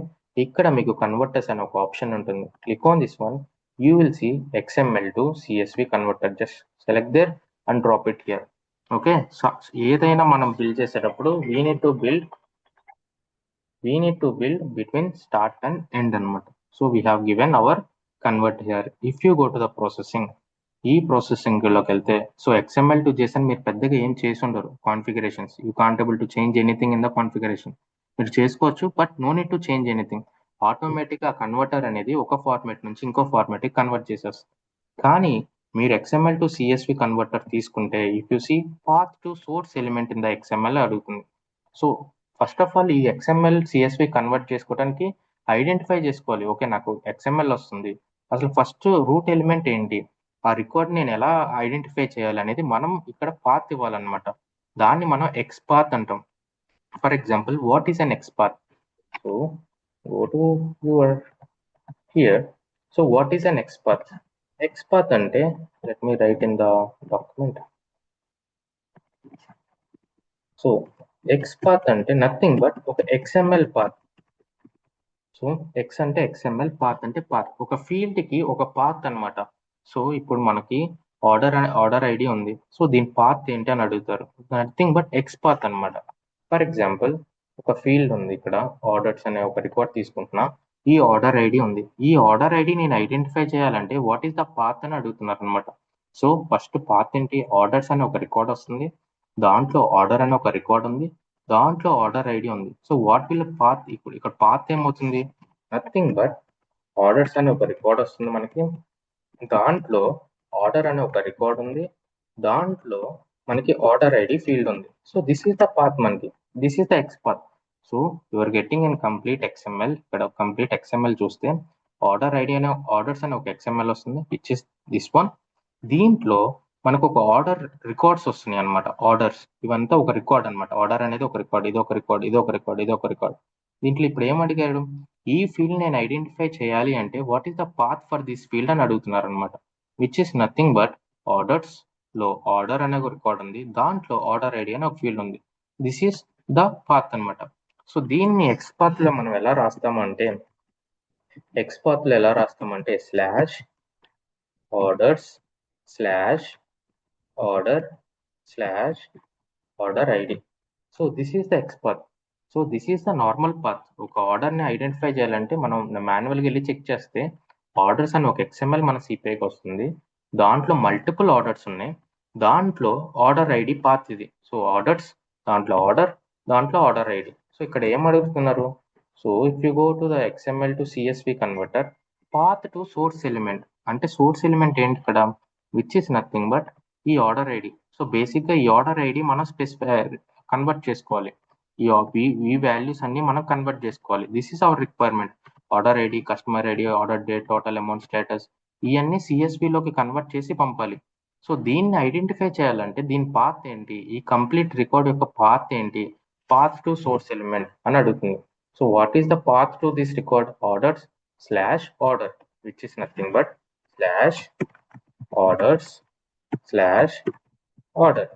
ఇక్కడ మీకు కన్వర్టర్స్ అనే ఒక ఆప్షన్ ఉంటుంది. Click on this one, you will see XML to CSV converter. Just select there and drop it here. Okay, ఏదైనా మనం బిల్డ్ చేసేటప్పుడు we need to build between start and end అన్నమాట. So we have given our convert here. If you go to the processing, ఈ processing లోకి వెళ్తే so XML to JSON మీరు పెద్దగా ఏం చేసి ఉండరు. Configurations you can't able to change anything in the configuration. మీరు చేసుకోవచ్చు, but no need to change anything. ఆటోమేటిక్గా కన్వర్టర్ అనేది ఒక ఫార్మాట్ నుంచి ఇంకో ఫార్మాట్కి కన్వర్ట్ చేసేస్తుంది. కానీ మీరు XML to CSV కన్వర్టర్ తీసుకుంటే if you see path to source element in the XML అడుగుతుంది. సో ఫస్ట్ ఆఫ్ ఆల్ ఈ XML CSV కన్వర్ట్ చేసుకోవడానికి ఐడెంటిఫై చేసుకోవాలి. ఓకే, నాకు XML వస్తుంది, అసలు ఫస్ట్ రూట్ ఎలిమెంట్ ఏంటి, ఆ రికార్డ్ నేను ఎలా ఐడెంటిఫై చేయాలి అనేది మనం ఇక్కడ పాత్ ఇవ్వాలన్నమాట. దాన్ని మనం XPath అంటాం. For example, what is an XPath? So go to your here. So what is an XPath? XPath అంటే, let me right in the document. So XPath అంటే నథింగ్ బట్ ఒక XML పాత్. సో X అంటే XML, path అంటే path. ఒక field కి ఒక path అన్నమాట. So ఇప్పుడు మనకి ఆర్డర్ ఐడి ఉంది. సో దీని పాత్ ఏంటి అని అడుగుతారు. నథింగ్ బట్ XPath అన్నమాట. ఫర్ ఎగ్జాంపుల్, ఒక ఫీల్డ్ ఉంది ఇక్కడ, ఆర్డర్స్ అనే ఒక రికార్డ్ తీసుకుంటున్నా. ఈ ఆర్డర్ ఐడి ఉంది. ఈ ఆర్డర్ ఐడి నేను ఐడెంటిఫై చేయాలంటే వాట్ ఈస్ ద పాత్ అని అడుగుతున్నారు అనమాట. సో ఫస్ట్ పాత్ ఏంటి, ఆర్డర్స్ అనే ఒక రికార్డ్ వస్తుంది, దాంట్లో ఆర్డర్ అనే ఒక రికార్డ్ ఉంది, దాంట్లో ఆర్డర్ ఐడి ఉంది. సో వాట్ విల్ పాత్, ఇప్పుడు ఇక్కడ పాత్ ఏమవుతుంది, నథింగ్ బట్ ఆర్డర్స్ అనే ఒక రికార్డ్ వస్తుంది మనకి, దాంట్లో ఆర్డర్ అనే ఒక రికార్డ్ ఉంది, దాంట్లో మనకి ఆర్డర్ ఐడి ఫీల్డ్ ఉంది. So this is the path మనకి, this is the XPath. So your getting in complete XML. ఇక్కడ కంప్లీట్ XML చూస్తే ఆర్డర్ ఐడి అనే ఆర్డర్స్ అనే ఒక XML వస్తుంది, విచ్ ఇస్ దిస్ వన్. దీంట్లో మనకు ఒక ఆర్డర్ రికార్డ్స్ వస్తున్నాయి అనమాట. ఆర్డర్స్ ఇవంతా ఒక రికార్డ్ అనమాట. ఆర్డర్ అనేది ఒక రికార్డ్, ఇది ఒక రికార్డ్, ఇది ఒక రికార్డ్, ఇది ఒక రికార్డ్. దీంట్లో ఇప్పుడు ఏం అడిగాడు, ఈ ఫీల్డ్ నేను ఐడెంటిఫై చేయాలి అంటే what is the path for this field అని అడుగుతున్నారు అనమాట. Which is nothing but orders లో ఆర్డర్ అనే ఒక రికార్డ్ ఉంది, దాంట్లో ఆర్డర్ ఐడి అనే ఒక ఫీల్డ్ ఉంది. దిస్ ఈస్ ద పాత్ అనమాట. సో దీన్ని XPath లో మనం ఎలా రాస్తామంటే, slash orders slash order slash order ID. So this is the XPath. So this is the normal path. ఒక ఆర్డర్ని ఐడెంటిఫై చేయాలంటే మనం మాన్యువల్గా వెళ్ళి చెక్ చేస్తే ఆర్డర్స్ అని ఒక XML మన CPIకి వస్తుంది, దాంట్లో మల్టిపుల్ ఆర్డర్స్ ఉన్నాయి, దాంట్లో ఆర్డర్ ఐడి పాత్ ఇది. సో ఆర్డర్స్, దాంట్లో ఆర్డర్ ఐడి. సో ఇక్కడ ఏం అడుగుతున్నారు, so if you go to the XML to CSV converter, path to source element అంటే సోర్స్ ఎలిమెంట్ ఏంటి ఇక్కడ, విచ్ ఇస్ నథింగ్ బట్ ఈ ఆర్డర్ ఐడి. సో బేసిక్గా ఈ ఆర్డర్ ఐడి మనం కన్వర్ట్ చేసుకోవాలి. ఈ వాల్యూస్ అన్ని మనం కన్వర్ట్ చేసుకోవాలి. This is our requirement. Order ID, customer ID, order date, total amount, status, ఇవన్నీ CSVలోకి కన్వర్ట్ చేసి పంపాలి. సో దీన్ని ఐడెంటిఫై చేయాలంటే దీని పాత్ ఏంటి, ఈ కంప్లీట్ రికార్డ్ యొక్క పాత్ ఏంటి, పాత్ టు సోర్స్ ఎలిమెంట్ అని అడుగుతుంది. So what is the path to this record, orders slash order, which is nothing but slash orders slash order.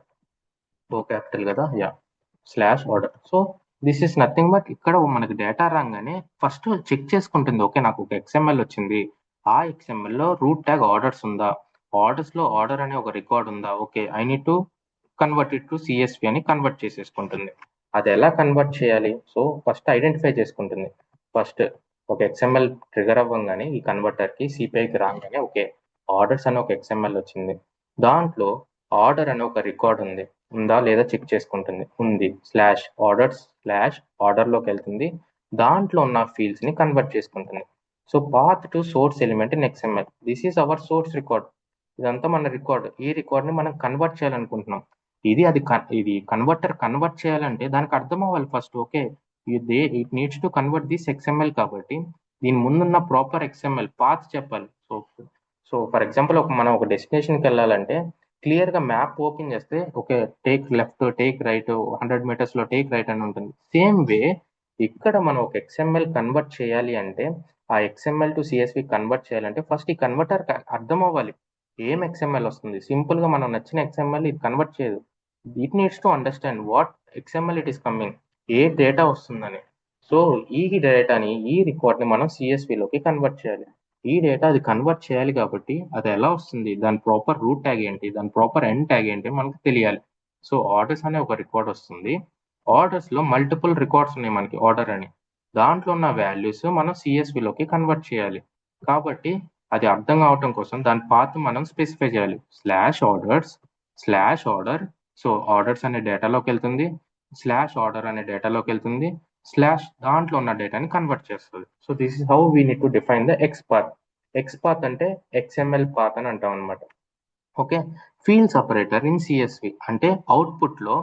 O capital కదా, yeah, slash order. So this is nothing but ఇక్కడ మనకి data రాగానే first check చేసుకుంటుంది, okay నాకు ఒక XML వచ్చింది, ఆ XML లో రూట్ ట్యాగ్ ఆర్డర్స్ ఉందా, ఆర్డర్స్ లో ఆర్డర్ అనే ఒక రికార్డ్ ఉందా, okay I need to convert it to CSV అని కన్వర్ట్ చేసేసుకుంటుంది. అది ఎలా కన్వర్ట్ చేయాలి, సో ఫస్ట్ ఐడెంటిఫై చేసుకుంటుంది. ఫస్ట్ ఒక XML ట్రిగర్ అవ్వగానే ఈ కన్వర్టర్కి CPIకి రాగానే ఓకే ఆర్డర్స్ అనే ఒక XML వచ్చింది, దాంట్లో ఆర్డర్ అనే ఒక రికార్డ్ ఉందా లేదా చెక్ చేసుకుంటుంది, ఉంది, స్లాష్ ఆర్డర్స్ స్లాష్ ఆర్డర్లోకి వెళ్తుంది, దాంట్లో ఉన్న ఫీల్డ్స్ ని కన్వర్ట్ చేసుకుంటుంది. So path to source element in XML, this is our source record. ఇదంతా మన రికార్డ్, ఈ రికార్డ్ ని మనం కన్వర్ట్ చేయాలనుకుంటున్నాం. ఇది కన్వర్టర్ కన్వర్ట్ చేయాలంటే దానికి అర్థం అవ్వాలి first, okay it needs to convert this XML కాబట్టి దీని ముందున్న ప్రాపర్ XML పాత్ చెప్పాలి. సో ఫర్ ఎగ్జాంపుల్ మనం ఒక డెస్టినేషన్కి వెళ్ళాలంటే క్లియర్ గా మ్యాప్ ఓపెన్ చేస్తే okay take left, take right, 100 meters లో టేక్ రైట్ అని ఉంటుంది. సేమ్ వే ఇక్కడ మనం ఒక XML కన్వర్ట్ చేయాలి అంటే, ఆ XML టు CSV కన్వర్ట్ చేయాలంటే ఫస్ట్ ఈ కన్వర్టర్ అర్థం అవ్వాలి. ఏం XML వస్తుంది? సింపుల్ గా మనం నచ్చిన XML ఇది కన్వర్ట్ చేయదు. It needs to understand what XML it is coming, A data వస్తుందని. సో ఈ డేటాని, ఈ రికార్డ్ని మనం CSV లోకి కన్వర్ట్ చేయాలి. ఈ డేటా అది కన్వర్ట్ చేయాలి కాబట్టి అది ఎలా వస్తుంది, దాని ప్రాపర్ రూట్ ట్యాగ్ ఏంటి, దాని ప్రాపర్ ఎండ్ ట్యాగ్ ఏంటి మనకు తెలియాలి. సో ఆర్డర్స్ అనే ఒక రికార్డ్ వస్తుంది. ఆర్డర్స్ లో మల్టిపుల్ రికార్డ్స్ ఉన్నాయి మనకి ఆర్డర్ అని. దాంట్లో ఉన్న వాల్యూస్ మనం CSV లోకి కన్వర్ట్ చేయాలి. కాబట్టి అది అర్థం కావటం కోసం దాని పాత్ మనం స్పెసిఫై చేయాలి. /orders/order. సో ఆర్డర్స్ అనే డేటాలోకి వెళ్తుంది, /order అనే డేటాలోకి వెళ్తుంది, దాంట్లో ఉన్న డేటాని కన్వర్ట్ చేస్తుంది. So this is how we need to define the XPath అంటే XML పాత్ అని అంటాం అనమాట. Okay, field separator in CSV అంటే అవుట్పుట్ లో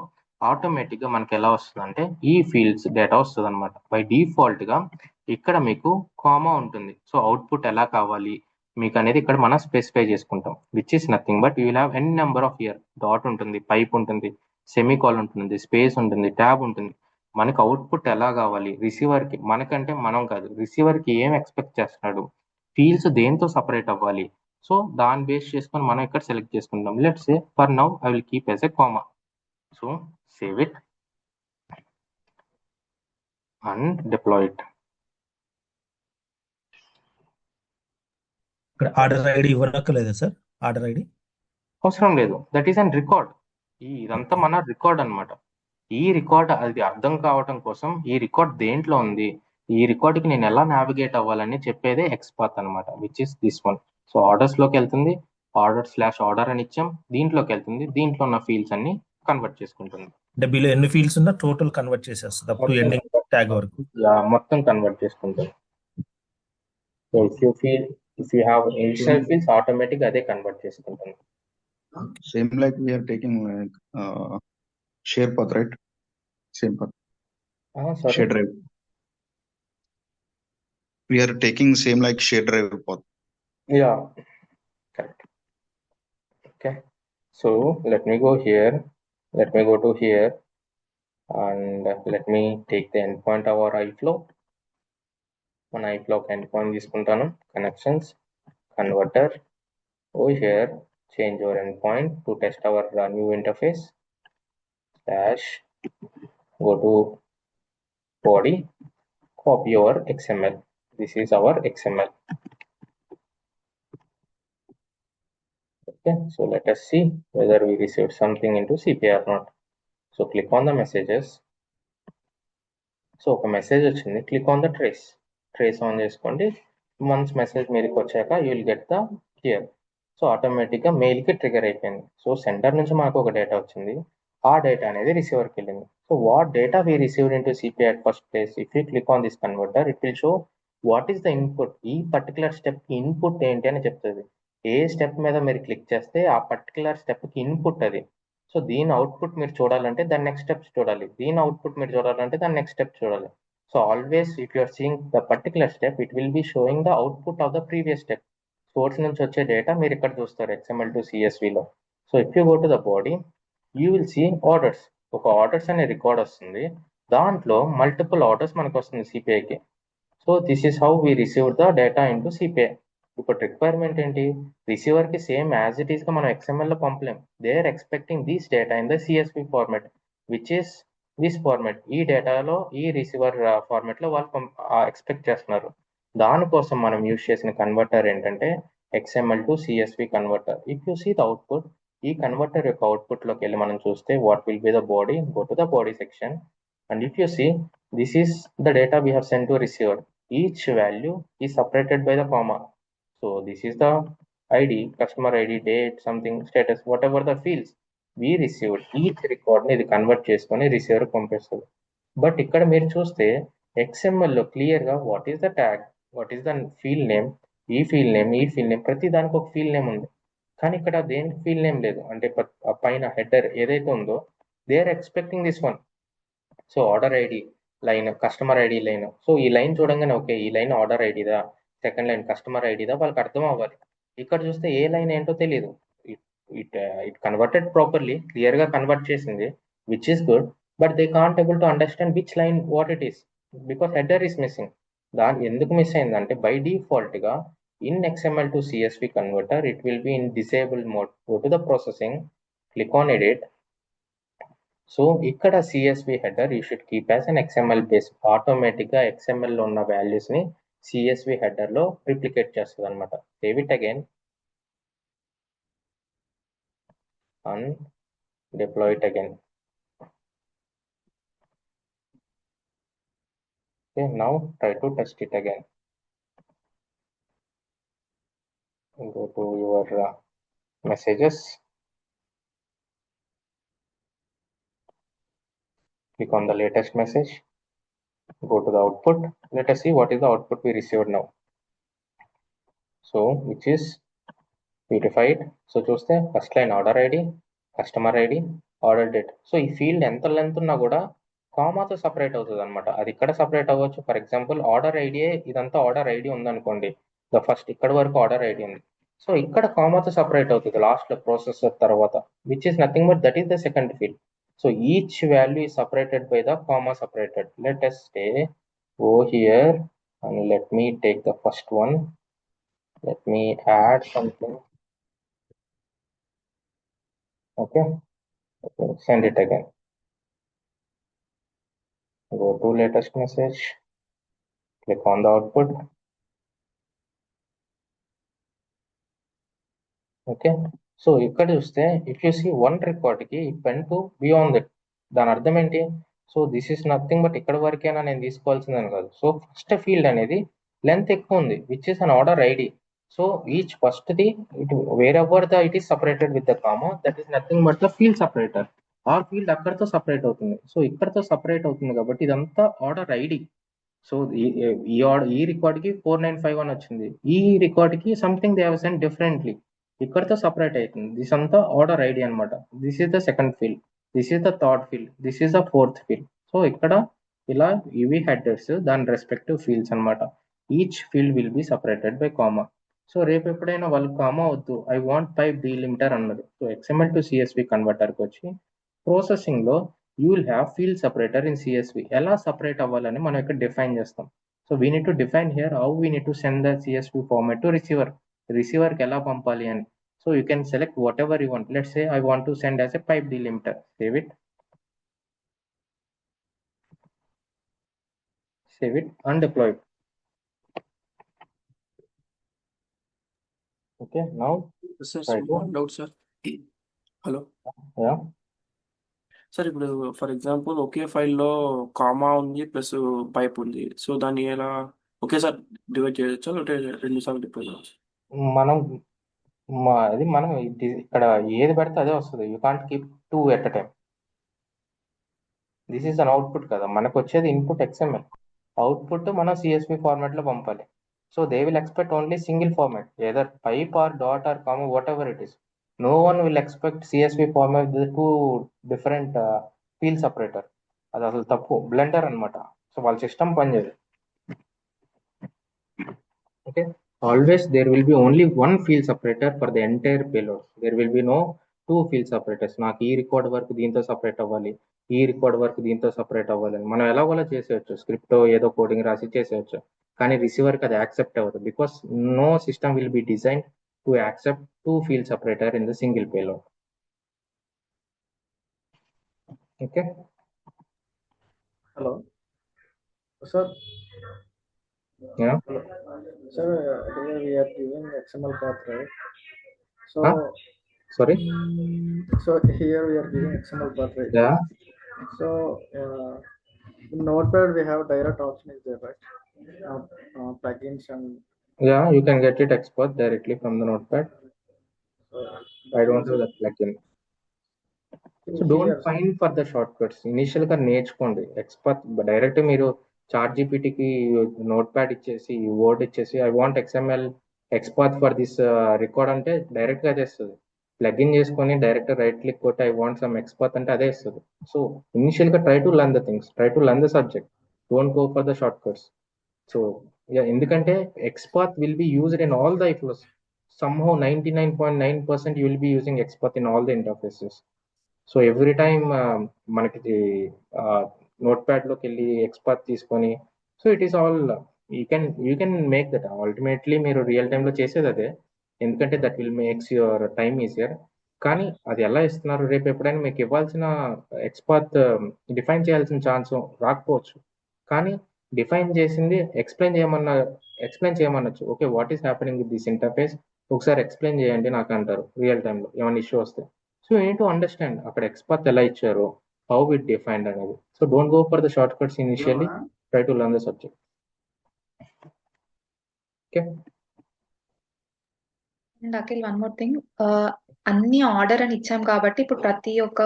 ఆటోమేటిక్ గా మనకి ఎలా వస్తుంది అంటే ఈ ఫీల్డ్స్ డేటా వస్తుంది అనమాట. బై డిఫాల్ట్ గా ఇక్కడ మీకు కామా ఉంటుంది. సో అవుట్పుట్ ఎలా కావాలి మీకు అనేది ఇక్కడ మనం స్పెసిఫై చేసుకుంటాం, which is nothing but you will have an number of year. Dot ఉంటుంది, పైప్ ఉంటుంది, సెమీకాల్ ఉంటుంది, స్పేస్ ఉంటుంది, ట్యాబ్ ఉంటుంది. మనకి అవుట్పుట్ ఎలా కావాలి రిసీవర్ కి, మనకంటే మనం కాదు, రిసీవర్ కి ఏం ఎక్స్పెక్ట్ చేస్తున్నాడు, ఫీల్డ్స్ దేంతో సపరేట్ అవ్వాలి. సో దాన్ని బేస్ చేసుకొని మనం ఇక్కడ సెలెక్ట్ చేసుకుంటాం. Let's say for now I will keep as a comma. So save it and deploy it. ఇక్కడ ఆర్డర్ ఐడి ఇవ్వనక్కర్లేదా సార్? ఆర్డర్ ఐడి అవసరం లేదు, దట్ ఈస్ అన్ రికార్డ్. ఇదంతా మన రికార్డ్ అన్నమాట. ఈ రికార్డ్ అది అర్థం కావటం కోసం ఈ రికార్డ్ దేంట్లో ఉంది, ఈ రికార్డ్కి నేను ఎలా నావిగేట్ అవ్వాలని చెప్పేదే XPath అనమాట, which is this one. So orders లోకి వెళ్తుంది, order/order అని ఇచ్చాం, దీంట్లోకి వెళ్తుంది, దీంట్లో ఉన్న ఫీల్డ్స్ అన్ని కన్వర్ట్ చేసుకుంటుంది. అంటే బిలో ఎన్ని ఫీల్డ్స్ ఉన్నా టోటల్ కన్వర్ట్ చేసేస్తుంది అప్ టు ఎండింగ్ ట్యాగ్ వరకు. మొత్తం కన్వర్ట్ చేసుకుంటుంది. So if you have initial fields automatic అదే కన్వర్ట్ చేసుకుంటుంది. Same like we are taking share path, right? Same path. Share drive. We are taking same like share drive path. Yeah, correct. Okay, so let me go here, let me go to here, and let me take the endpoint of our iFlow. మన iFlow endpoint తీసుకుంటాను, connections, converter. Over here change our endpoint to test our new interface. /go to body, copy our XML. This is our XML. Okay, so let us see whether we received something into CPI or not. So click on the messages. So ఒక message వచ్చింది, click on the trace on చేసుకోండి. Once message మీదకి వచ్చాక you will get the here. So ఆటోమేటిక్గా మెయిల్కి trigger అయిపోయింది. So centre నుంచి మనకు ఒక డేటా వచ్చింది, ఆ డేటా అనేది రిసీవర్కి వెళ్ళింది. So what data we received into CPI at first place. If you click on this converter it will show what is the input. ఈ పర్టికులర్ స్టెప్కి ఇన్పుట్ ఏంటి అని చెప్తుంది. ఏ స్టెప్ మీద మీరు క్లిక్ చేస్తే ఆ పర్టికులర్ స్టెప్కి ఇన్పుట్ అది. సో దీని అవుట్పుట్ మీరు చూడాలంటే దాని నెక్స్ట్ స్టెప్స్ చూడాలి, దీని అవుట్పుట్ మీరు చూడాలంటే దాని నెక్స్ట్ స్టెప్ చూడాలి. So always if you are seeing the particular step it will be showing the output of the previous step. Source నుంచి వచ్చే డేటా మీరు ఇక్కడ చూస్తారు XML టు CSVలో. So if you go to the body you will see orders. ఒక orders అనే record వస్తుంది, దాంట్లో మల్టిపుల్ ఆర్డర్స్ మనకు వస్తుంది CPIకి. So this is how we receive the data into CPI. ఇప్పుడు రిక్వైర్మెంట్ ఏంటి, రిసీవర్కి సేమ్ యాజ్ ఇట్ ఈస్గా మనం XML లో పంపలేం. They are expecting this data in the CSV format which is this format. ఈ డేటాలో ఈ రిసీవర్ ఫార్మాట్లో వాళ్ళు ఎక్స్పెక్ట్ చేస్తున్నారు. దానికోసం మనం యూజ్ చేసిన కన్వర్టర్ ఏంటంటే XML to CSV converter. If you see the output, ఈ కన్వర్టర్ యొక్క అవుట్పుట్లోకి వెళ్ళి మనం చూస్తే what will be the body, go to the body section and if you see this is the data we have sent to receiver. Each value is separated by the comma. So this is the ID, customer ID, date, something, status, whatever the fields we received. Each record ని ఇది convert చేసుకొని receiver పంపిస్తుంది. But ఇక్కడ మీరు చూస్తే XML లో clear గా what is the tag, what is the field name, ఈ ఫీల్డ్ నేమ్, ప్రతి దానికి ఒక ఫీల్డ్ నేమ్ ఉంది. కానీ ఇక్కడ దేనికి ఫీల్డ్ నేమ్ లేదు. అంటే పైన హెడర్ ఏదైతే ఉందో they are expecting this one. So order ID line, customer ID line. So ఈ లైన్ చూడంగానే ఓకే ఈ లైన్ ఆర్డర్ ఐడిదా, సెకండ్ లైన్ కస్టమర్ ఐడిదా వాళ్ళకి అర్థం అవ్వాలి. ఇక్కడ చూస్తే ఏ లైన్ ఏంటో తెలియదు. it converted properly, clear గా కన్వర్ట్ చేసింది, which is good, but they can't able to understand which line what it is because header is missing. దాని ఎందుకు మిస్ అయిందంటే బై డిఫాల్ట్ గా in XML to CSV converter it will be in disabled mode. Go to the processing, click on edit. So ఇక్కడ CSV header you should keep as an XML base. Automatic గా XML లో ఉన్న values ని CSV header లో replicate చేస్తుంది అనమాట. Save it again and deploy it again. Okay, now try to test it again. Go to your messages, click on the latest message, go to the output. Let us see what is the output we received now. So which is verified. So చూస్తే first line order ID, customer ID, order date. So ఈ field ఎంత length ఉన్నా కూడా కామాతో separate అవుతుంది అనమాట. అది ఇక్కడ separate అవ్వచ్చు. ఫర్ ఎగ్జాంపుల్ ఆర్డర్ ఐడియే ఇదంతా ఆర్డర్ ఐడి ఉందనుకోండి, ద ఫస్ట్ ఇక్కడ వరకు ఆర్డర్ ఐడి ఉంది. సో ఇక్కడ కామాతో సపరేట్ అవుతుంది లాస్ట్ లో ప్రాసెసర్ తర్వాత, which is nothing but that is the second field. So each value is separated by the comma separated. Let us say go here and let me take the first one. Let me add something. Okay, send it again. Go to latest message, click on the output. Okay, so ఇక్కడ చూస్తే if you see one record కి pen to beyond it, దాని అర్థం ఏంటి? So this is nothing but ఇక్కడ వరకైనా నేను తీసుకోవాల్సిందని కాదు. సో ఫస్ట్ ఫీల్డ్ అనేది లెంత్ ఎక్కువ ఉంది, which is an order ID. So each first the it wherever the it is separated with the comma, that is nothing but the field separator. ఆ field అక్కడతో separate అవుతుంది. So ఇక్కడతో separate అవుతుంది కాబట్టి ఇదంతా order ID. So ఈ record కి 4951 వచ్చింది, ఈ రికార్డ్ కి something they have send differently, ఇక్కడతో సపరేట్ అవుతుంది. దిస్ అంతా ఆర్డర్ ఐడి అనమాట. This is the second field, this is the third field, this is the fourth field. So ఇక్కడ ఇలా ఇవి హెడర్స్, దాని రెస్పెక్టివ్ ఫీల్డ్స్ అనమాట. Each field will be separated by comma. So రేపు ఎప్పుడైనా వాళ్ళు కామా వద్దు, ఐ వాంట్ పైప్ డీలిమిటర్ అన్నారు. సో XML to CSV కన్వర్టర్కి వచ్చి ప్రాసెసింగ్ లో you will have field separator in CSV. ఎలా సపరేట్ అవ్వాలని మనం ఇక్కడ డిఫైన్ చేస్తాం. So we need to define here how we need to send the CSV format to receiver. Receiver కి ఎలా పంపాలి అని. So you can select what ever you want. Let's say I want to send as a pipe delimiter. Save it, and deploy it. Okay, now sir try to one doubt sir. Hello yeah. Sir, ఇప్పుడు for example ఒకే ఫైల్లో comma ఉంది plus pipe ఉంది. So దాన్ని ఎలా ఒకేసారి divide చేయొచ్చా, లేకపోతే రెండు సార్లు డివైడ్ చేయొచ్చు? మనం మనం ఇక్కడ ఏది పెడితే అదే వస్తుంది. You can't keep two at a time. This is an output కదా, మనకు వచ్చేది ఇన్పుట్ XML, అవుట్పుట్ మనం CSV ఫార్మాట్ లో పంపాలి. So they will expect only single format, either pipe or dot or comma whatever it is. No one will expect CSV format two different field separator. అది అసలు తప్పు, blender అనమాట. So వాళ్ళ system పనిచేయదు. Okay, always there will be only one field separator for the entire payload. There will be no two field separators. నాకు ఈ record work దీంతో separate అవ్వాలి, ఈ రికార్డ్ వర్క్ దీంతో సపరేట్ అవ్వాలి. మనం ఎలాగోలా చేసేయచ్చు, స్క్రిప్ట్ ఏదో కోడింగ్ రాసి చేసేయచ్చు. కానీ రిసీవర్కి అది యాక్సెప్ట్ అవ్వదు, because no system will be design to accept two field separator in the single payload. Okay, hello sir. Yeah, Sir, here we are giving XML path, right? So, sorry, so here we are giving XML path, right? Yeah, So, in Notepad we have direct option is there, right? Plugins and yeah, you can get it export directly from the Notepad. I don't have that plugin. So don't find for the short cuts. Initial గా నేర్చుకోండి. Expert direct మీరు chat జీపీటీకి note pad ఇచ్చేసి word ఇచ్చేసి I want XML expert for this record అంటే direct గా అదే ఇస్తుంది. Plugin చేసుకొని డైరెక్ట్ రైట్ క్లిక్ కొట్టి ఐ వాంట్ సమ్ ఎక్స్పర్ట్ అంటే అదే ఇస్తుంది. సో ఇనిషియల్ గా try to learn the things, try to learn the subject, don't go for the short cuts. So ఎందుకంటే expert will be used in all the flows. somehow 99.9% you will be using XPath in all the interfaces. So every time మనకి note ప్యాడ్లోకి వెళ్ళి XPath తీసుకొని, so it is all you can make that. Ultimately మీరు real టైంలో చేసేది అదే, ఎందుకంటే that will makes your time easier. కానీ అది ఎలా ఇస్తున్నారు, రేపు ఎప్పుడైనా మీకు ఇవ్వాల్సిన XPath డిఫైన్ చేయాల్సిన ఛాన్స్ రాకపోవచ్చు, కానీ డిఫైన్ చేసింది ఎక్స్ప్లెయిన్ చేయమనొచ్చు. Okay, what is happening with this interface, ఒకసారి ఎక్స్ప్లెయిన్ చేయండి నాకు అంటారు రియల్ టైంలో ఏమైనా ఇష్యూ వస్తే. So you need to understand అక్కడ XPath ఎలా ఇచ్చారు, హౌ ఇట్ డిఫైన్డ్ అనేది. So don't go for the shortcuts initially, try to learn the subject. Okay. And Akhil, one more thing, అన్ని ఆర్డర్ అని ఇచ్చాం కాబట్టి ఇప్పుడు ప్రతి ఒక్క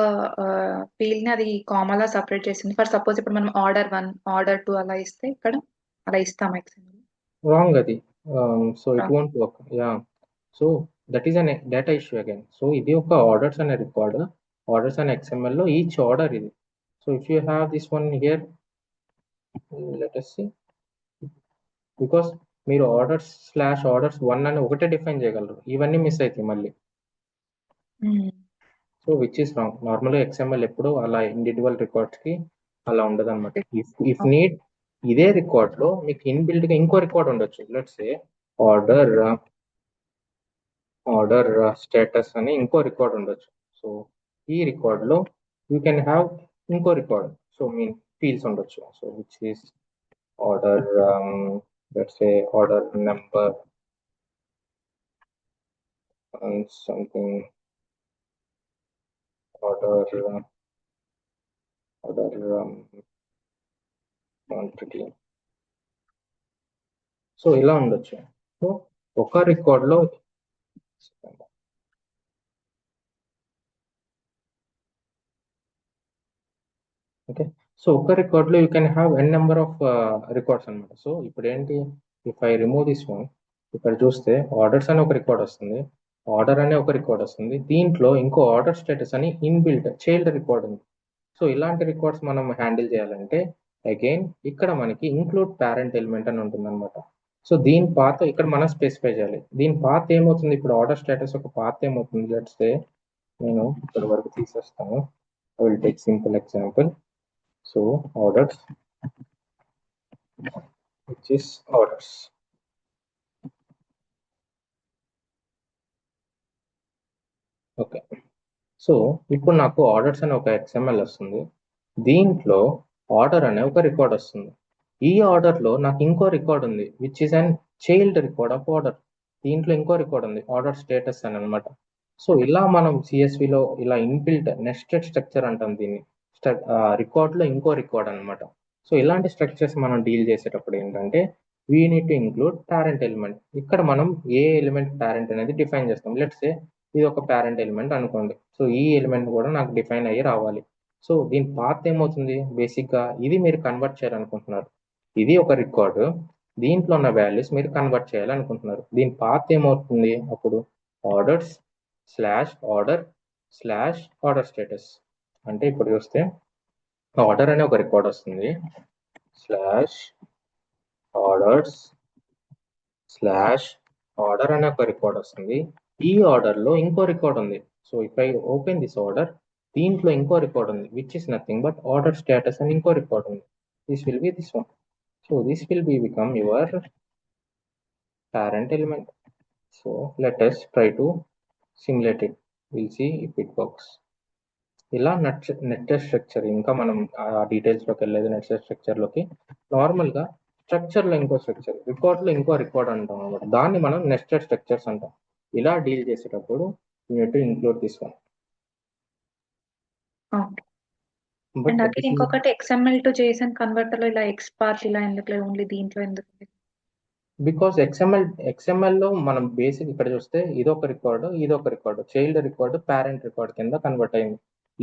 ఫీల్డ్ ని అది కామాలా సపరేట్ చేసింది. ఫర్ సపోజ్ ఇప్పుడు మనం ఆర్డర్ 1, ఆర్డర్ 2 అలా ఇస్తే ఇక్కడ అలా ఇస్తాం XML. రాంగ్ అది. So it won't work. Yeah, so that is an data issue again. So ఇది ఒక ఆర్డర్స్ అనే రికార్డ్, ఆర్డర్స్ అనే XML లో ఈచ్ ఆర్డర్ ఇది. So if you have this one here, let us see, because మీరు orders/orders1 అని ఒకటే define చేయగలరు, ఇవన్నీ మిస్ అవుతాయి మళ్ళీ. So which is wrong. నార్మల్గా XML ఎప్పుడు అలా ఇండివిజువల్ రికార్డ్స్ కి అలా ఉండదు అనమాట. ఇఫ్ నీడ్ ఇదే రికార్డ్ లో మీకు ఇన్బిల్డ్ గా ఇంకో రికార్డ్ ఉండొచ్చు. లెట్స్ సే ఆర్డర్ స్టేటస్ అని ఇంకో రికార్డ్ ఉండొచ్చు. సో ఈ రికార్డ్ లో యూ కెన్ హ్యావ్ ఇంకో రికార్డ్, సో మీన్ ఫీల్డ్స్ ఉండొచ్చు. So which is order, let's say order number and something, order quantity. So ఇలా ఉండొచ్చు. సో ఒక రికార్డ్ లో ఓకే, సో ఒక రికార్డ్ లో you can have n number of records అనమాట. So ఇప్పుడు ఏంటి, if I remove this one, ఇక్కడ చూస్తే ఆర్డర్స్ అని ఒక రికార్డ్ వస్తుంది, ఆర్డర్ అనే ఒక రికార్డ్ వస్తుంది, దీంట్లో ఇంకో ఆర్డర్ స్టేటస్ అని ఇన్బిల్ట్ చైల్డ్ రికార్డ్ ఉంది. సో ఇలాంటి రికార్డ్స్ మనం హ్యాండిల్ చేయాలంటే అగైన్ ఇక్కడ మనకి ఇంక్లూడ్ పేరెంట్ ఎలిమెంట్ అని ఉంటుంది అనమాట. సో దీని పాత్ ఇక్కడ మనం స్పెసిఫై చేయాలి. దీని పాత్ ఏమవుతుంది, ఇప్పుడు ఆర్డర్ స్టేటస్ ఒక పాత్ ఏమవుతుంది, లెట్స్ సే నేను ఇక్కడ వరకు తీసేస్తాను. I will take simple example. So orders, which is orders. Okay, so ఇప్పుడు నాకు ఆర్డర్స్ అనే ఒక XML వస్తుంది, దీంట్లో ఆర్డర్ అనే ఒక రికార్డ్ వస్తుంది. ఈ ఆర్డర్ లో నాకు ఇంకో రికార్డ్ ఉంది which is an child record of order. దీంట్లో ఇంకో రికార్డ్ ఉంది ఆర్డర్ స్టేటస్ అని అనమాట. సో ఇలా మనం CSV లో ఇలా ఇన్బిల్ట్ నెస్టెడ్ స్ట్రక్చర్ అంటాం దీన్ని, రికార్డ్ లో ఇంకో రికార్డ్ అనమాట. సో ఇలాంటి స్ట్రక్చర్స్ మనం డీల్ చేసేటప్పుడు ఏంటంటే we need to include parent element. ఇక్కడ మనం ఏ ఎలిమెంట్ పేరెంట్ అనేది డిఫైన్ చేస్తాం. లెట్స్ సే ఇది ఒక పేరెంట్ ఎలిమెంట్ అనుకోండి. సో ఈ ఎలిమెంట్ కూడా నాకు డిఫైన్ అయ్యి రావాలి. సో దీని పాత్ ఏమవుతుంది, బేసిక్ గా ఇది మీరు కన్వర్ట్ చేయాలనుకుంటున్నారు, ఇది ఒక రికార్డు, దీంట్లో ఉన్న వాల్యూస్ మీరు కన్వర్ట్ చేయాలనుకుంటున్నారు. దీని పాత్ ఏమవుతుంది అప్పుడు orders/order/order స్టేటస్. అంటే ఇప్పుడు చూస్తే ఆర్డర్ అనే ఒక రికార్డ్ వస్తుంది, /orders/order అనే ఒక రికార్డ్ వస్తుంది, ఈ ఆర్డర్ లో ఇంకో రికార్డ్ ఉంది. So if I open this order, దీంట్లో ఇంకో రికార్డ్ ఉంది which is nothing but order status అని ఇంకో రికార్డ్ ఉంది. This will be this one. So this will be become your parent element. So let us try to simulate it. We'll see if it works. ఇలా network structure, ఇంకా మనం details లోకి వెళ్ళలేదు. Network structure లోకి normal గా structure లో ఇంకో structure, record లో ఇంకో రికార్డ్ అంటాం అనమాట. దాన్ని మనం నెస్టెడ్ స్ట్రక్చర్స్ అంటాం. ఇలా డీల్ చేసేటప్పుడు you need to include this one. And Akhil, ఇంకొకటి XML టు JSON కన్వర్టర్ లో ఇలా XPath ఇలా ఎందుకు లేదు, ఓన్లీ దీంట్లో ఎందుకు? బికాస్ XML లో మనం బేసిక్ ఇక్కడ చూస్తే ఇదొక record, child record parent record కింద కన్వర్ట్ అయింది.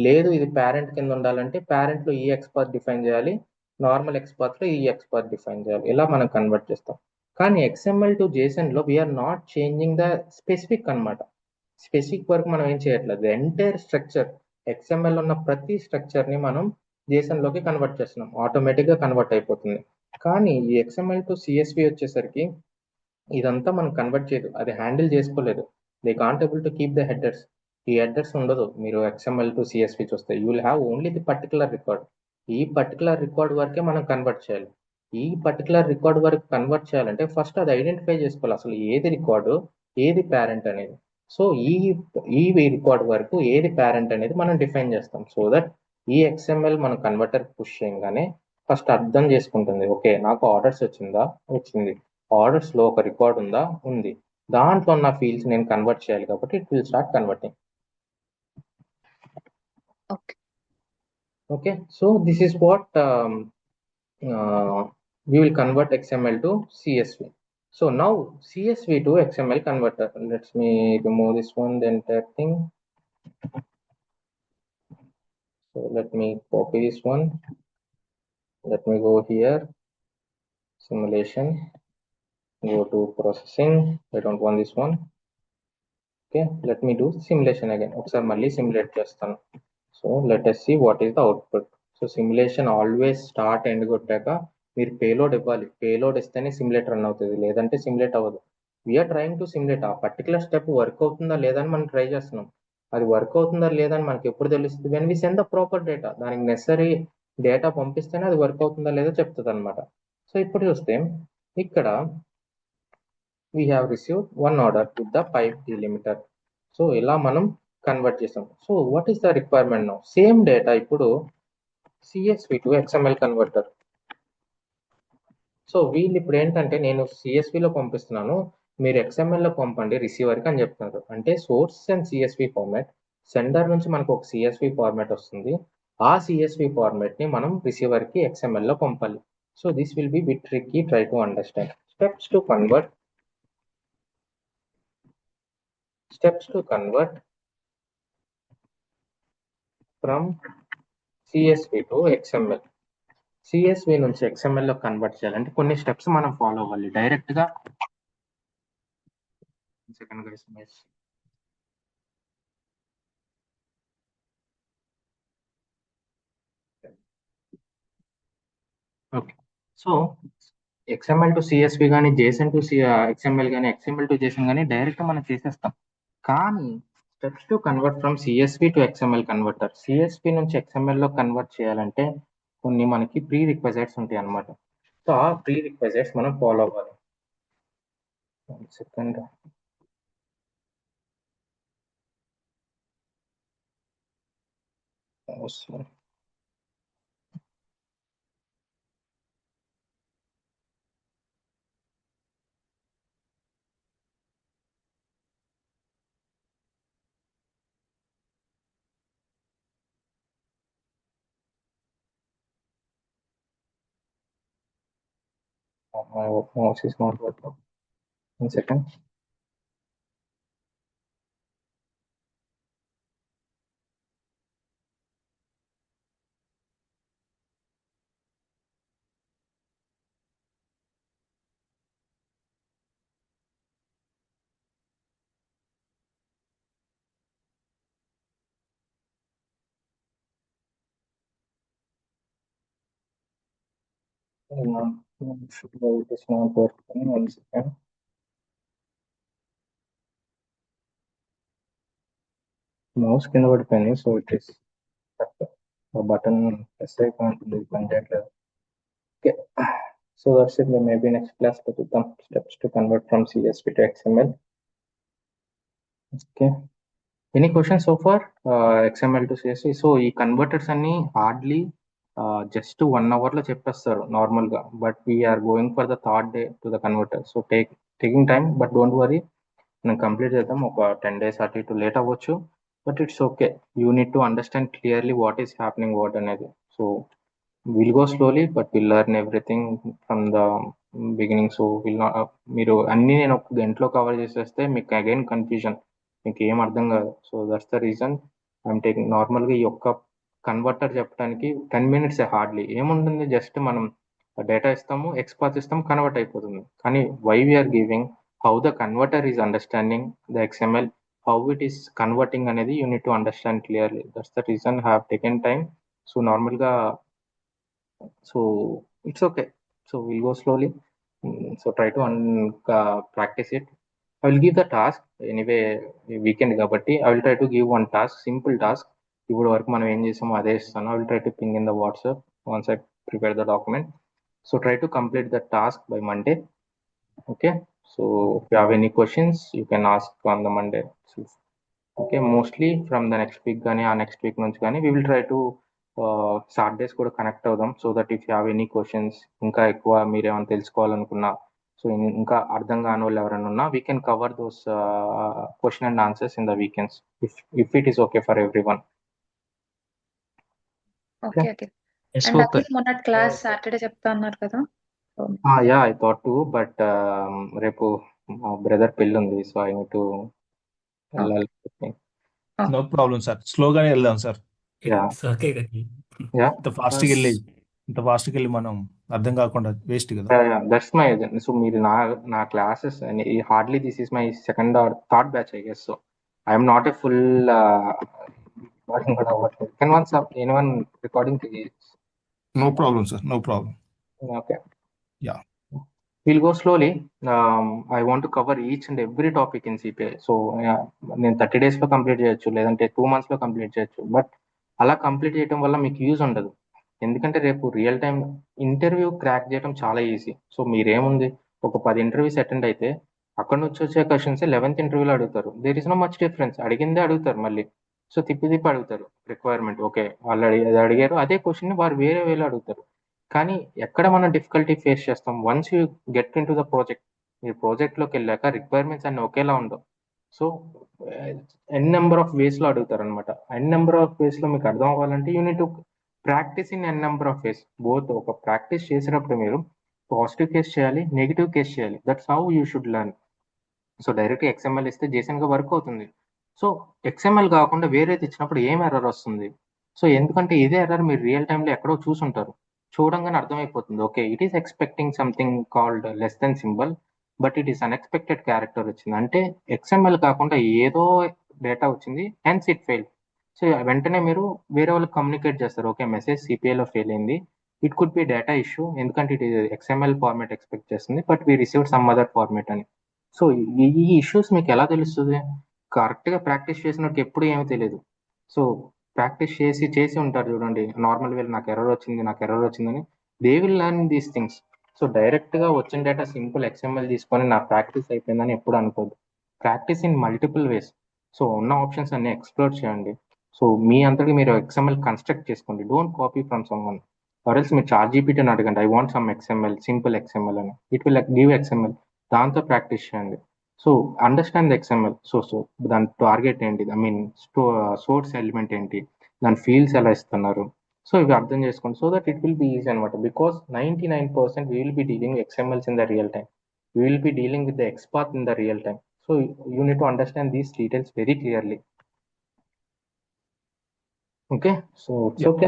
లేదు ఇది పేరెంట్ కింద ఉండాలంటే పేరెంట్ లో ఈ XPath డిఫైన్ చేయాలి, నార్మల్ XPath లో ఈ XPath డిఫైన్ చేయాలి. ఇలా మనం కన్వర్ట్ చేస్తాం. కానీ XML టు JSON లో we're not changing the specific అనమాట. స్పెసిఫిక్ వరకు మనం ఏం చేయట్లేదు, ఎంటైర్ స్ట్రక్చర్ XML లో ఉన్న ప్రతి స్ట్రక్చర్ ని మనం JSON లోకి కన్వర్ట్ చేస్తున్నాం, ఆటోమేటిక్ గా కన్వర్ట్ అయిపోతుంది. కానీ ఈ XML టు CSV వచ్చేసరికి ఇదంతా మనం కన్వర్ట్ చేయదు, అది హ్యాండిల్ చేసుకోలేదు. They can't able to keep the headers. ఈ హెడర్స్ ఉండదు. మీరు XML టు CSV చూస్తే you will have only the particular record. ఈ పర్టికులర్ రికార్డ్ వరకే మనం కన్వర్ట్ చేయాలి. ఈ పర్టికులర్ రికార్డ్ వరకు కన్వర్ట్ చేయాలంటే ఫస్ట్ అది ఐడెంటిఫై చేసుకోవాలి, అసలు ఏది రికార్డు ఏది పేరెంట్ అనేది. సో ఈ రికార్డ్ వరకు ఏది పేరెంట్ అనేది మనం డిఫైన్ చేస్తాం. సో దట్ ఈ XML మనం కన్వర్టర్ పుష్ చేయగానే ఫస్ట్ అర్థం చేసుకుంటుంది, ఓకే నాకు ఆర్డర్స్ వచ్చింది, ఆర్డర్స్ లో ఒక రికార్డ్ ఉంది, దాంట్లో ఉన్న ఫీల్డ్స్ నేను కన్వర్ట్ చేయాలి కాబట్టి it will start converting. Okay. Okay, so this is what we will convert XML to CSV. So now CSV to XML converter. Let me remove this one, the entire thing. So let me copy this one. Let me go here, simulation, go to processing. I don't want this one. Okay, let me do simulation again. ఒకసారి మళ్ళీ simulate చేస్తాను. So let us see what is the output. So simulation always start end కొట్టాక మీరు payload ఇవ్వాలి. Payload ఇస్తేనే simulate run అవుతుంది, లేదంటే simulate అవ్వదు. We're trying to simulate. ఆ పర్టికులర్ స్టెప్ వర్క్ అవుతుందా లేదా అని మనం ట్రై చేస్తున్నాం. అది వర్క్ అవుతుందా లేదా అని మనకి ఎప్పుడు తెలుస్తుంది? When we send the proper data, దానికి నెసరీ డేటా పంపిస్తేనే అది వర్క్ అవుతుందా లేదా చెప్తుంది అనమాట. సో ఇప్పుడు చూస్తే ఇక్కడ we have received one order with the pipe delimiter. So ఇలా మనం కన్వర్ట్ చేసాం. So what is the requirement now? Same data ఇప్పుడు CSV to XML converter. So వీళ్ళు ఇప్పుడు ఏంటంటే నేను CSV లో పంపిస్తున్నాను, మీరు XML లో పంపండి రిసీవర్కి అని చెప్తున్నారు. అంటే source and CSV format, sender నుంచి మనకు ఒక CSV ఫార్మాట్ వస్తుంది, ఆ CSV ఫార్మాట్ ని మనం రిసీవర్కి XML లో పంపాలి. So this will be bit tricky, try to understand. Steps to convert from CSV to XML. CSV నుంచి XML లో కన్వర్ట్ చేయాలంటే కొన్ని స్టెప్స్ మనం ఫాలో అవ్వాలి. డైరెక్ట్ గా second guys miss okay. So XML to CSV కానీ JSON టు XML కానీ XML to JSON కానీ డైరెక్ట్ మనం చేసేస్తాం. కానీ steps to convert from CSV to XML converter, CSV నుంచి XML లో కన్వర్ట్ చేయాలంటే కొన్ని మనకి ప్రీ రిక్వైజైట్స్ ఉంటాయి అన్నమాట. సో ఆ ప్రీ రిక్వైజైట్స్ మనం ఫాలో అవ్వాలి. Second my mouse is not working. 1 second. It is not working. 1 second. Mouse కింద పడిపోయింది, so it is button press అయిపోతుంది, పని చేయట్లేదు. Okay, so that's it. Maybe next class లో చూద్దాం steps to convert from CSV to XML. Okay, any question so far? XML to CSV. So ఈ converters అన్ని hardly just 1 hour లో చెప్పేస్తారు normal గా, but we're going for the third day to the converter. So taking time, but don't worry, మనం complete చేద్దాం. ఒక 10 days అటు ఇటు లేట్ అవ్వచ్చు, but it's okay. You need to understand clearly what is happening what అనేది. So will go slowly, but will learn everything from the beginning. So will not, మీరు అన్ని నేను ఒక గంటలో కవర్ చేసేస్తే మీకు అగైన్ కన్ఫ్యూజన్, మీకు ఏం అర్థం కాదు. So that's the reason I'm taking. నార్మల్గా ఈ ఒక్క కన్వర్టర్ చెప్పడానికి 10 minutes హార్డ్లీ. ఏముంటుంది, జస్ట్ మనం డేటా ఇస్తాము, ఎక్స్పాత్ ఇస్తాము, కన్వర్ట్ అయిపోతుంది. కానీ why we're giving, how the converter is understanding the XML, how it is converting అనేది you need to understand clearly. That's the reason I have taken time. So normal గా, so it's okay. So we'll go slowly. So try to practice it. I will give the task anyway, weekend కాబట్టి I will try to give one task, simple task. ఇప్పుడు వరకు మనం ఏం చేసామో అదే ఇస్తాను. I will try to ping in the WhatsApp once I prepare the document. So try to complete the task by Monday. Okay. So if you have any questions, you can ask on the Monday. So, okay, mostly from the next week కానీ ఆ next week నుంచి కానీ we will try to Saturdays కూడా connect అవుదాం. So that if you have any questions, ఇంకా ఎక్కువ మీరు ఏమైనా తెలుసుకోవాలనుకున్నా, సో ఇంకా అర్థం కాని వాళ్ళు ఎవరైనా ఉన్నా, we can cover those question and answers in the weekends if it is okay for every one. Okay okay. And Akhil మొన్న క్లాస్ సాటర్డే చెప్తా అన్నారు కదా. Yeah I thought to, but రేపు మా బ్రదర్ పెళ్ళి ఉంది, సో ఐ నీడ్ టు వెళ్ళాలి. No problem sir, స్లోగానే వెళ్దాం సార్. Yeah okay. యా ఇంత ఫాస్ట్కి వెళ్ళి మనం అర్థం కాకుండా వేస్ట్ కదా. That's my. సో మీరు నా classes hardly this is my second or third batch I guess. So I'm not a full కూడా అవ్వట్లేదు. Can once anyone recording no problem sir, no problem. Okay. Yeah, we'll go slowly. I want to cover each and every topic in CPA. So నేను 30 days లో complete చేయొచ్చు, లేదంటే 2 months లో complete చేయొచ్చు. But అలా complete చేయడం వల్ల మీకు యూజ్ ఉండదు. ఎందుకంటే రేపు రియల్ టైం ఇంటర్వ్యూ క్రాక్ చేయడం చాలా ఈజీ. సో మీరేముంది, ఒక 10 ఇంటర్వ్యూస్ అటెండ్ అయితే అక్కడ నుంచి వచ్చే క్వశ్చన్స్ 11th ఇంటర్వ్యూలో అడుగుతారు. There is no much difference. అడిగిందే అడుగుతారు మళ్ళీ. సో తిప్పి అడుగుతారు రిక్వైర్మెంట్. ఓకే, వాళ్ళు అది అడిగారు, అదే క్వశ్చన్ వారు వేరే వేలో అడుగుతారు. కానీ ఎక్కడ మనం డిఫికల్టీ ఫేస్ చేస్తాం, once you get into the project. మీరు ప్రాజెక్ట్లోకి వెళ్ళాక రిక్వైర్మెంట్స్ అన్ని ఒకేలా ఉండవు. సో ఎన్ నెంబర్ ఆఫ్ వేస్లో అడుగుతారు అనమాట. ఎన్ నెంబర్ ఆఫ్ వేస్లో మీకు అర్థం అవ్వాలంటే you need to practice in N number of ways. Both ఒక ప్రాక్టీస్ చేసినప్పుడు మీరు పాజిటివ్ కేస్ చేయాలి, నెగిటివ్ కేస్ చేయాలి. That's how you should learn. So direct XML ఇస్తే జేసన్గా వర్క్ అవుతుంది. సో XML కాకుండా వేరేది ఇచ్చినప్పుడు ఏం ఎర్రర్ వస్తుంది? సో ఎందుకంటే ఇదే ఎర్రర్ మీరు రియల్ టైంలో ఎక్కడో చూసుంటారు. చూడంగానే అర్థమైపోతుంది, okay it is expecting something called less than symbol, but it is unexpected character వచ్చింది. అంటే XML కాకుండా ఏదో డేటా వచ్చింది, హెన్స్ ఇట్ ఫెయిల్. సో వెంటనే మీరు వేరే వాళ్ళకి కమ్యూనికేట్ చేస్తారు, ఓకే మెసేజ్ CPAలో ఫెయిల్ అయింది, it could be data issue, ఎందుకంటే ఇట్ XML ఫార్మాట్ ఎక్స్పెక్ట్ చేస్తుంది, but we received some other format అని. సో ఈ ఇష్యూస్ మీకు ఎలా తెలుస్తుంది? కరెక్ట్గా ప్రాక్టీస్ చేసినట్టు ఎప్పుడు ఏమీ తెలియదు. సో ప్రాక్టీస్ చేసి ఉంటారు చూడండి, నార్మల్ వేలు నాకు ఎర్రర్ వచ్చిందని, they will learn these things. So డైరెక్ట్గా వచ్చిన డేటా సింపుల్ XML తీసుకొని నా ప్రాక్టీస్ అయిపోయిందని ఎప్పుడు అనుకోదు. Practice in multiple ways. So ఉన్న ఆప్షన్స్ అన్ని ఎక్స్ప్లోర్ చేయండి. సో మీ అంతటి మీరు XML కన్స్ట్రక్ట్ చేసుకోండి. Don't copy from someone. Or else మీరు ChatGPTని అడగండి, I want some XML, simple XML అని. It will give XML. దాంతో ప్రాక్టీస్ చేయండి. So understand the XML. So దాని టార్గెట్ ఏంటి, ఐ మీన్ సోర్స్ ఎలిమెంట్ ఏంటి, దాని ఫీల్డ్స్ ఎలా ఇస్తున్నారు, సో ఇవి అర్థం చేసుకోండి. So that it will be easy అనమాట. Because 99% we will be dealing XMLs in the real time. We will be dealing with the XPath in the real time. So you need to understand these details very clearly. Okay, so it's okay.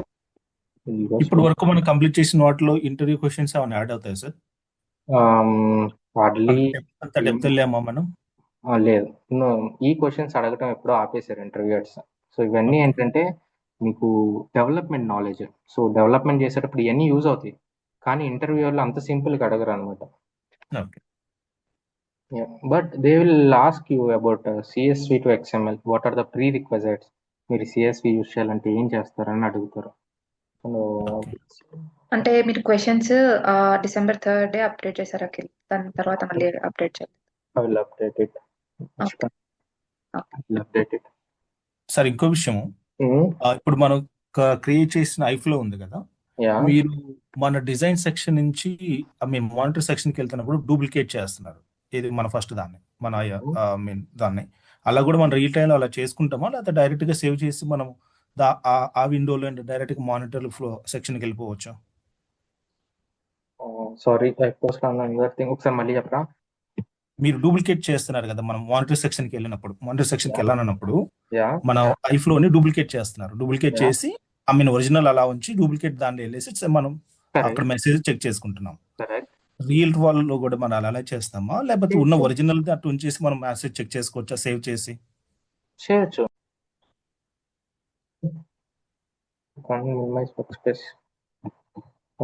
ఇప్పుడు వరకు మనం complete చేసిన వాటిలో interview questions ఏమైనా add అవుతాయి sir? Hardly అంత depth వెళ్ళామా మనం? లేదు, ఈ క్వశ్చన్స్ అడగటం ఎప్పుడో ఆపేశారు ఇంటర్వ్యూయర్స్. సో ఇవన్నీ ఏంటంటే మీకు డెవలప్మెంట్ నాలెడ్జ్. సో డెవలప్మెంట్ చేసేటప్పుడు ఇవన్నీ యూజ్ అవుతాయి, కానీ ఇంటర్వ్యూయర్లు అంత సింపుల్గా అడగరు అనమాట. But they will ask you about CSV to XML, what are the prerequisites, మీరు CSV యూజ్ చేయాలంటే ఏం చేస్తారని అడుగుతారు. అంటే మీరు క్వశ్చన్స్ December 3rd అప్డేట్ చేశారు అఖిల్, దాని తర్వాత మళ్ళీ అప్డేట్ చేయాలి. I will update it. Sir ఇంకో విషయము, ఇప్పుడు మనం క్రియేట్ చేసిన ఐఫ్లో ఉంది కదా, మీరు మన డిజైన్ సెక్షన్ నుంచి మానిటర్ సెక్షన్కి వెళ్తున్నప్పుడు డూప్లికేట్ చేస్తున్నారు. ఇది మన ఫస్ట్ దాన్ని దాన్ని అలా కూడా మనం రియల్ టైంలో అలా చేసుకుంటామా, లేకపోతే డైరెక్ట్గా సేవ్ చేసి మనం ఆ విండోలో డైరెక్ట్గా మానిటర్ ఫ్లో సెక్షన్కి వెళ్ళిపోవచ్చు? సారీ, ఒకసారి మళ్ళీ చెప్పరా. మీరు డూప్లికేట్ చేస్తున్నారు కదా, మనం మానిటర్ సెక్షన్కి వెళ్ళాలన్నప్పుడు మనం ఐఫ్లోని డూప్లికేట్ చేస్తున్నారు. డూప్లికేట్ చేసి ఒరిజినల్ అలా ఉంచి డూప్లికేట్ దాన్ని వెళ్ళేసి మనం అక్కడ మెసేజ్ చెక్ చేసుకుంటున్నాం. రియల్ వాళ్ళలో కూడా మనం అలా చేస్తామా, లేకపోతే ఉన్న ఒరిజినల్ అటు ఉంచేసి మనం మెసేజ్ చెక్ చేసుకోవచ్చా సేవ్ చేసి? చేయొచ్చు.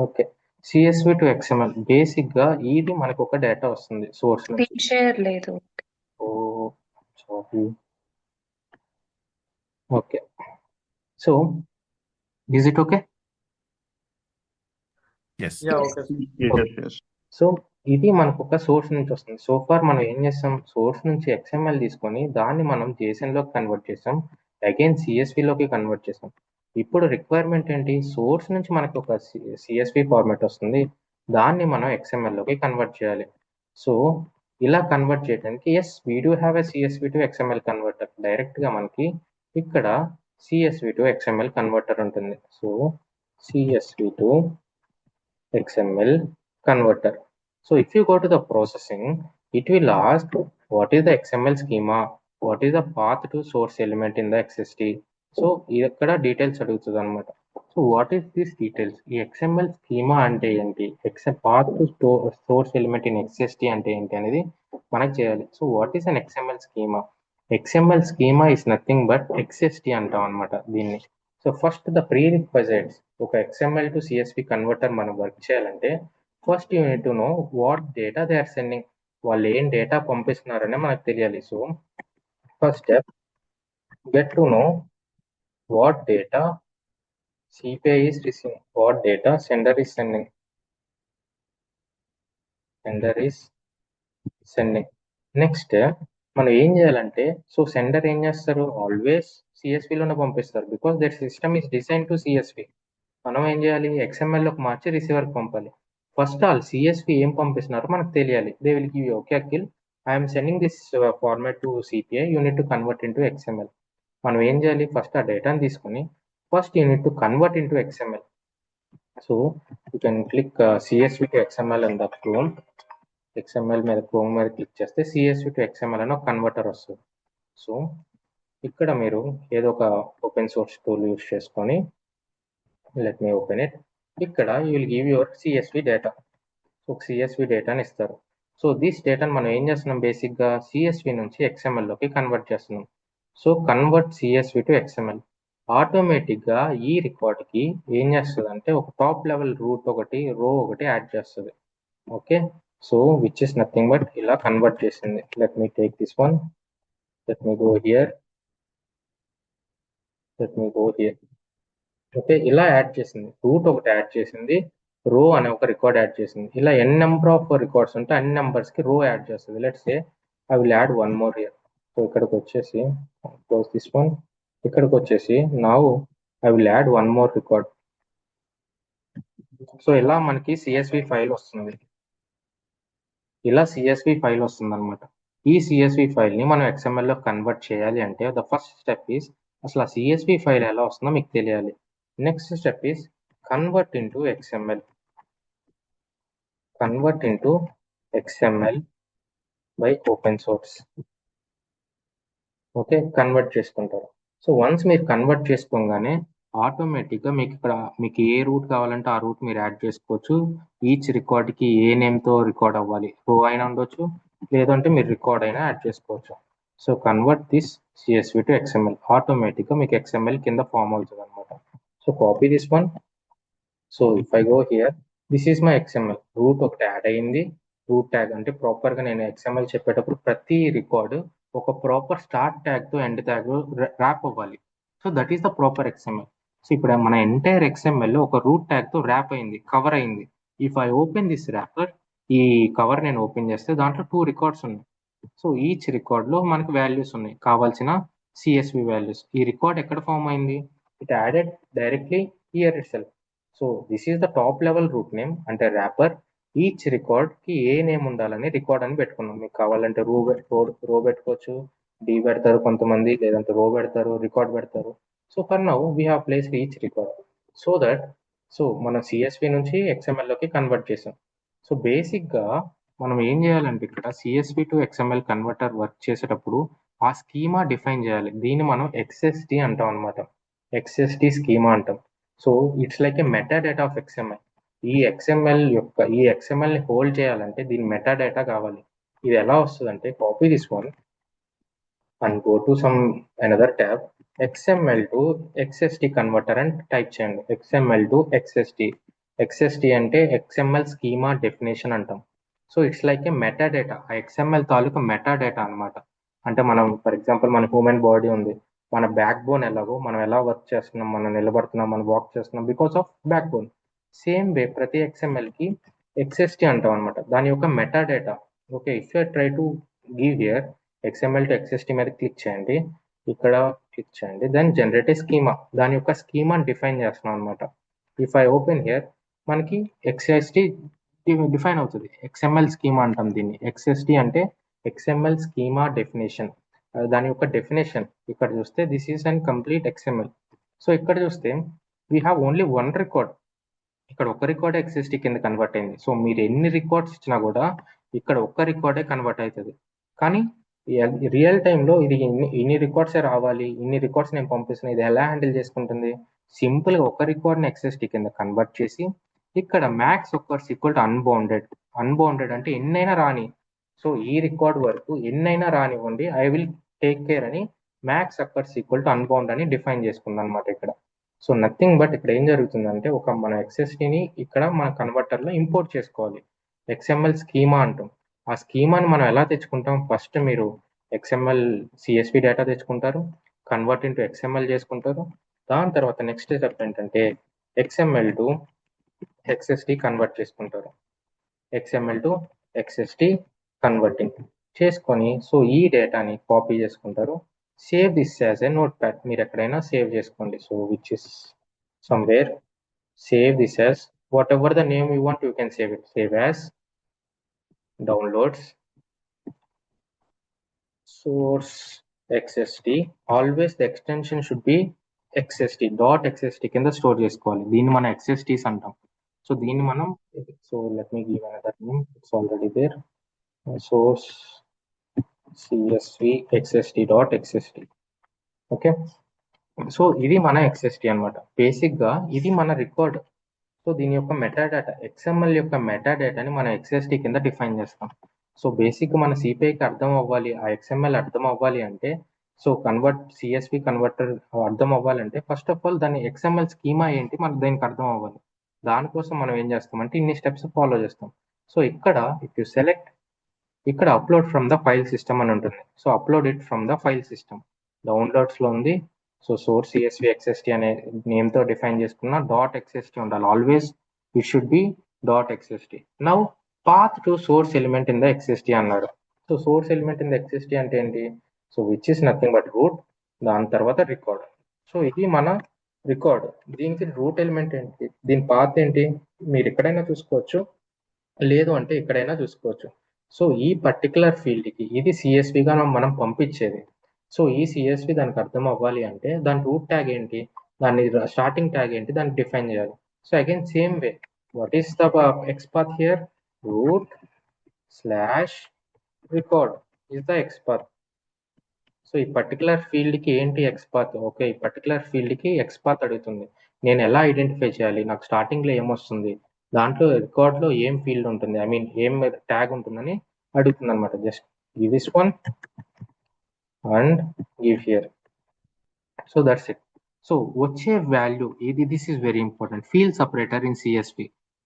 Okay, CSV to XML basic గా ఇది మనకు ఒక డేటా వస్తుంది సోర్స్ నుంచి. స్క్రీన్ షేర్ లేదు. Oh sorry. Okay, so is it okay? Yes yeah Yes. Okay sir. Yes, yes. So ఇది మనకు ఒక సోర్స్ నుంచి వస్తుంది. సో ఫార్ మనం ఏం చేస్తాం, సోర్స్ నుంచి XML తీసుకొని దాన్ని మనం JSON లోకి కన్వర్ట్ చేస్తాం, అగైన్ CSV లోకి కన్వర్ట్ చేస్తాం. ఇప్పుడు రిక్వైర్మెంట్ ఏంటి, సోర్స్ నుంచి మనకు ఒక CSV ఫార్మాట్ వస్తుంది, దాన్ని మనం XML లోకి కన్వర్ట్ చేయాలి. సో ఇలా కన్వర్ట్ చేయడానికి as we do have a CSV to XML converter. Direct గా మనకి ఇక్కడ CSV టు XML కన్వర్టర్ ఉంటుంది. So CSV to XML converter. So if you go to the processing, it will ask what is the XML schema, what is the path to source element in the XST. So ఇక్కడ details అడుగుతుంది అనమాట. So what is this details, ఈ XML schema అంటే ఏంటి, path to source element in XST అంటే ఏంటి అనేది మనకు చేయాలి. So what is an XML schema? XML schema is nothing but XST అంటాం అనమాట దీన్ని. So first the prerequisites, ఒక XML టు CSV కన్వర్టర్ మనం వర్క్ చేయాలంటే first you need to know what data they are sending, వాళ్ళు ఏం డేటా పంపిస్తున్నారనే మనకు తెలియాలి. So first step, get to know what data CPI is receiving, what data sender is sending. Next మనం ఏం చేయాలంటే, సో సెండర్ ఏం చేస్తారు, ఆల్వేస్ CSVలోనే పంపిస్తారు, because that system is design to CSV. మనం ఏం చేయాలి, XMLలోకి మార్చి రిసీవర్కి పంపాలి. ఫస్ట్ ఆల్ CSV ఏం పంపిస్తున్నారో మనకు తెలియాలి. They will give you, okay Akhil I'm sending this format to CPI, you need to convert into XML. మనం ఏం చేయాలి, ఫస్ట్ ఆ డేటాని తీసుకుని first you need to convert into XML. So you can click CSV to XML and the chrome. XML మీద chrome మీద click చేస్తే CSV to XML అని ఒక కన్వర్టర్ వస్తుంది. సో ఇక్కడ మీరు ఏదో ఒక ఓపెన్ సోర్స్ టూల్ యూస్ చేసుకొని, లెట్ మీ ఓపెన్ ఇట్, ఇక్కడ you will give your CSV data. So CSV డేటాని ఇస్తారు. సో దిస్ డేటాను మనం ఏం చేస్తున్నాం, బేసిక్గా CSV నుంచి XMLలోకి కన్వర్ట్ చేస్తున్నాం. So convert CSV to XML. ఆటోమేటిక్గా ఈ రికార్డ్కి ఏం చేస్తుంది అంటే ఒక టాప్ లెవెల్ రూట్ ఒకటి, రో ఒకటి యాడ్ చేస్తుంది. Okay, so which is nothing but ఇలా కన్వర్ట్ చేసింది. Let me take this one, let me go here, okay, ఇలా యాడ్ చేసింది, రూట్ ఒకటి యాడ్ చేసింది, రో అనే ఒక రికార్డ్ యాడ్ చేసింది. ఇలా ఎన్ నెంబర్ ఆఫ్ రికార్డ్స్ ఉంటే అన్ని నెంబర్స్కి రో యాడ్ చేస్తుంది. Let's say I will add one more here. So ఇక్కడికి వచ్చేసి క్లోజ్ దిస్ వన్, ఇక్కడికి వచ్చేసి now I will add one more record. So ఇలా మనకి CSV ఫైల్ వస్తుంది, ఇలా CSV ఫైల్ వస్తుంది అనమాట. ఈ CSV ఫైల్ని మనం XML లో కన్వర్ట్ చేయాలి అంటే ద ఫస్ట్ స్టెప్ ఈస్, అసలు ఆ CSV ఫైల్ ఎలా వస్తుందో మీకు తెలియాలి. Next step is convert into XML. Convert into XML by open source. Okay, convert చేసుకుంటారు. సో వన్స్ మీరు కన్వర్ట్ చేసుకోగానే ఆటోమేటిక్గా మీకు ఇక్కడ మీకు ఏ రూట్ కావాలంటే ఆ రూట్ మీరు యాడ్ చేసుకోవచ్చు. ఈచ్ రికార్డ్కి ఏ నేమ్తో రికార్డ్ అవ్వాలి, రో అయినా ఉండొచ్చు, లేదంటే మీరు రికార్డ్ అయినా యాడ్ చేసుకోవచ్చు. So convert this CSV to XML. ఆటోమేటిక్గా మీకు XML కింద ఫామ్ అవుతుంది అనమాట. So copy this one. So if I go here, this is my XML. Root ఒకటి యాడ్ అయింది, రూట్ ట్యాగ్ అంటే ప్రాపర్గా నేను XML చెప్పేటప్పుడు ప్రతి రికార్డు ఒక ప్రాపర్ స్టార్ట్ ట్యాగ్తో ఎండ్ ట్యాగ్ ర్యాప్ అవ్వాలి. So that is the proper XML. So ఇప్పుడు మన ఎంటైర్ XML ఒక రూట్ ట్యాగ్తో ర్యాప్ అయింది, కవర్ అయింది. If I open this wrapper, ఈ కవర్ నేను ఓపెన్ చేస్తే దాంట్లో 2 రికార్డ్స్ ఉన్నాయి. సో ఈచ్ రికార్డ్లో మనకు వాల్యూస్ ఉన్నాయి, కావాల్సిన CSV వాల్యూస్. ఈ రికార్డ్ ఎక్కడ ఫామ్ అయింది, it added directly here itself. So this is the top level root name అంటే ర్యాపర్. ఈచ్ రికార్డ్కి ఏ నేమ్ ఉండాలని రికార్డ్ అని పెట్టుకున్నాం. మీకు కావాలంటే రో పెట్టుకోవచ్చు, డి పెడతారు కొంతమంది, లేదంటే రో పెడతారు, రికార్డ్ పెడతారు. So for now we have placed each record so that, so మనం CSV నుంచి XMLలోకి కన్వర్ట్ చేసాం. సో బేసిక్గా మనం ఏం చేయాలంటే ఇక్కడ CSV to XML converter work చేసేటప్పుడు ఆ స్కీమా డిఫైన్ చేయాలి. దీన్ని మనం XST అంటాం అనమాట. XST స్కీమా అంటాం. So it's like A meta data of XML. ఈ XMLని హోల్డ్ చేయాలంటే దీని మెటా డేటా కావాలి. ఇది ఎలా వస్తుందంటే, copy this one and go to some another tab, XML to XST converter అని టైప్ చేయండి. XML to XST. XST అంటే XML స్కీమా డెఫినేషన్ అంటాం. So it's like A meta data, ఆ XML తాలూకు మెటా డేటా అనమాట. అంటే మనం ఫర్ ఎగ్జాంపుల్ మన హ్యూమన్ బాడీ ఉంది, మన బ్యాక్ బోన్ ఎలాగో మనం ఎలా వర్క్ చేస్తున్నాం, మనం నిలబడుతున్నాం, మనం వాక్ చేస్తున్నాం because of back bone. Same way ప్రతి XMLకి XST అంటాం అనమాట, దాని యొక్క meta data. Okay, if you try to give here XML to XST మీద క్లిక్ చేయండి, ఇక్కడ క్లిక్ చేయండి, దెన్ జనరేట్ ఏ స్కీమా, దాని యొక్క స్కీమాని డిఫైన్ చేస్తున్నాం అనమాట. ఇఫ్ ఐ ఓపెన్ హియర్ మనకి XST డిఫైన్ అవుతుంది. XML స్కీమా అంటాం దీన్ని. XST అంటే XML స్కీమా డెఫినేషన్, దాని యొక్క డెఫినేషన్. ఇక్కడ చూస్తే this is and complete XML. So ఇక్కడ చూస్తే we have only one record, ఇక్కడ ఒక రికార్డే XST కింద కన్వర్ట్ అయింది. సో మీరు ఎన్ని రికార్డ్స్ ఇచ్చినా కూడా ఇక్కడ ఒక్క రికార్డే కన్వర్ట్ అవుతుంది. కానీ రియల్ టైంలో ఇది ఇన్ని రికార్డ్సే రావాలి, ఇన్ని రికార్డ్స్ నేను పంపిస్తున్నా, ఇది ఎలా హ్యాండిల్ చేసుకుంటుంది? సింపుల్గా ఒక రికార్డ్ని XST కింద కన్వర్ట్ చేసి ఇక్కడ max occurs equal to unbounded. Unbounded అంటే ఎన్నైనా రాని, సో ఈ రికార్డ్ వరకు ఎన్నైనా రానివ్వండి, ఐ విల్ టేక్ కేర్ అని max occurs equal to unbound అని డిఫైన్ చేసుకుంది అనమాట ఇక్కడ. సో నథింగ్ బట్ ఇక్కడ ఏం జరుగుతుందంటే ఒక మన XSTని ఇక్కడ మన కన్వర్టర్లో ఇంపోర్ట్ చేసుకోవాలి. XML స్కీమా అంటాం. ఆ స్కీమాని మనం ఎలా తెచ్చుకుంటాం? ఫస్ట్ మీరు XML CSV డేటా తెచ్చుకుంటారు, కన్వర్ట్ ఇంటూ XML చేసుకుంటారు. దాని తర్వాత నెక్స్ట్ స్టెప్ ఏంటంటే XML టు XST కన్వర్ట్ చేసుకుంటారు. XML టు XST కన్వర్టింగ్ చేసుకొని సో ఈ డేటాని కాపీ చేసుకుంటారు. Save this as a note pad, మీరు ఎక్కడైనా సేవ్ చేసుకోండి. So which is somewhere, save this as what ever the name you want, you can save it. Save as downloads source XST. always the extension should be XST .xst కింద store చేసుకోవాలి. దీన్ని మనం XSTs అంటాం. So దీన్ని మనం, so let me give another name, it's already there, source CSV XST.xst. Okay, so ఇది మన XST అనమాట. బేసిక్గా ఇది మన రికార్డ్. సో దీని యొక్క మెటాడేటా, XML యొక్క మెటాడేటాని మనం XST కింద డిఫైన్ చేస్తాం. సో బేసిక్గా మన CPIకి అర్థం అవ్వాలి, ఆ XML అర్థం అవ్వాలి అంటే, సో CSV కన్వర్టర్ అర్థం అవ్వాలంటే ఫస్ట్ ఆఫ్ ఆల్ దాని XML స్కీమా ఏంటి మనకు దానికి అర్థం అవ్వాలి. దానికోసం మనం ఏం చేస్తామంటే ఇన్ని స్టెప్స్ ఫాలో చేస్తాం. సో ఇక్కడ ఇఫ్ యూ సెలెక్ట్, ఇక్కడ upload from the file system అని ఉంటుంది. So upload it from the file system, డౌన్లోడ్స్లో ఉంది. సో సోర్స్ CSV XST అనే నేమ్తో డిఫైన్ చేసుకున్న .xst ఉండాలి. Always it should be .xst. Now path to source element in the XST అన్నారు. So source element in the XST అంటే ఏంటి? So which is nothing but root, దాని తర్వాత record. So ఇది మన రికార్డ్, దీనికి రూట్ ఎలిమెంట్ ఏంటి, దీని పాత్ ఏంటి, మీరు ఎక్కడైనా చూసుకోవచ్చు, లేదు అంటే ఎక్కడైనా చూసుకోవచ్చు. సో ఈ పర్టికులర్ ఫీల్డ్కి ఇది CSVగా మనం పంపించేది. సో ఈ CSV దానికి అర్థం అవ్వాలి అంటే దాని రూట్ ట్యాగ్ ఏంటి, దాని స్టార్టింగ్ ట్యాగ్ ఏంటి, దాన్ని డిఫైన్ చేయాలి. So again same way, what is the XPath here? root/record is the XPath. So ఈ పర్టికులర్ ఫీల్డ్కి ఏంటి XPath? ఓకే, ఈ పర్టికులర్ ఫీల్డ్కి XPath అడుగుతుంది. నేను ఎలా ఐడెంటిఫై చేయాలి, నాకు స్టార్టింగ్లో ఏమొస్తుంది, దాంట్లో రికార్డ్లో ఏం ఫీల్డ్ ఉంటుంది, ఐ మీన్ ఏం ట్యాగ్ ఉంటుందని అడుగుతుంది అనమాట. Just give this one and give here. So that's it. So వచ్చే వాల్యూ ఇది, this is very important. Field separator in CSV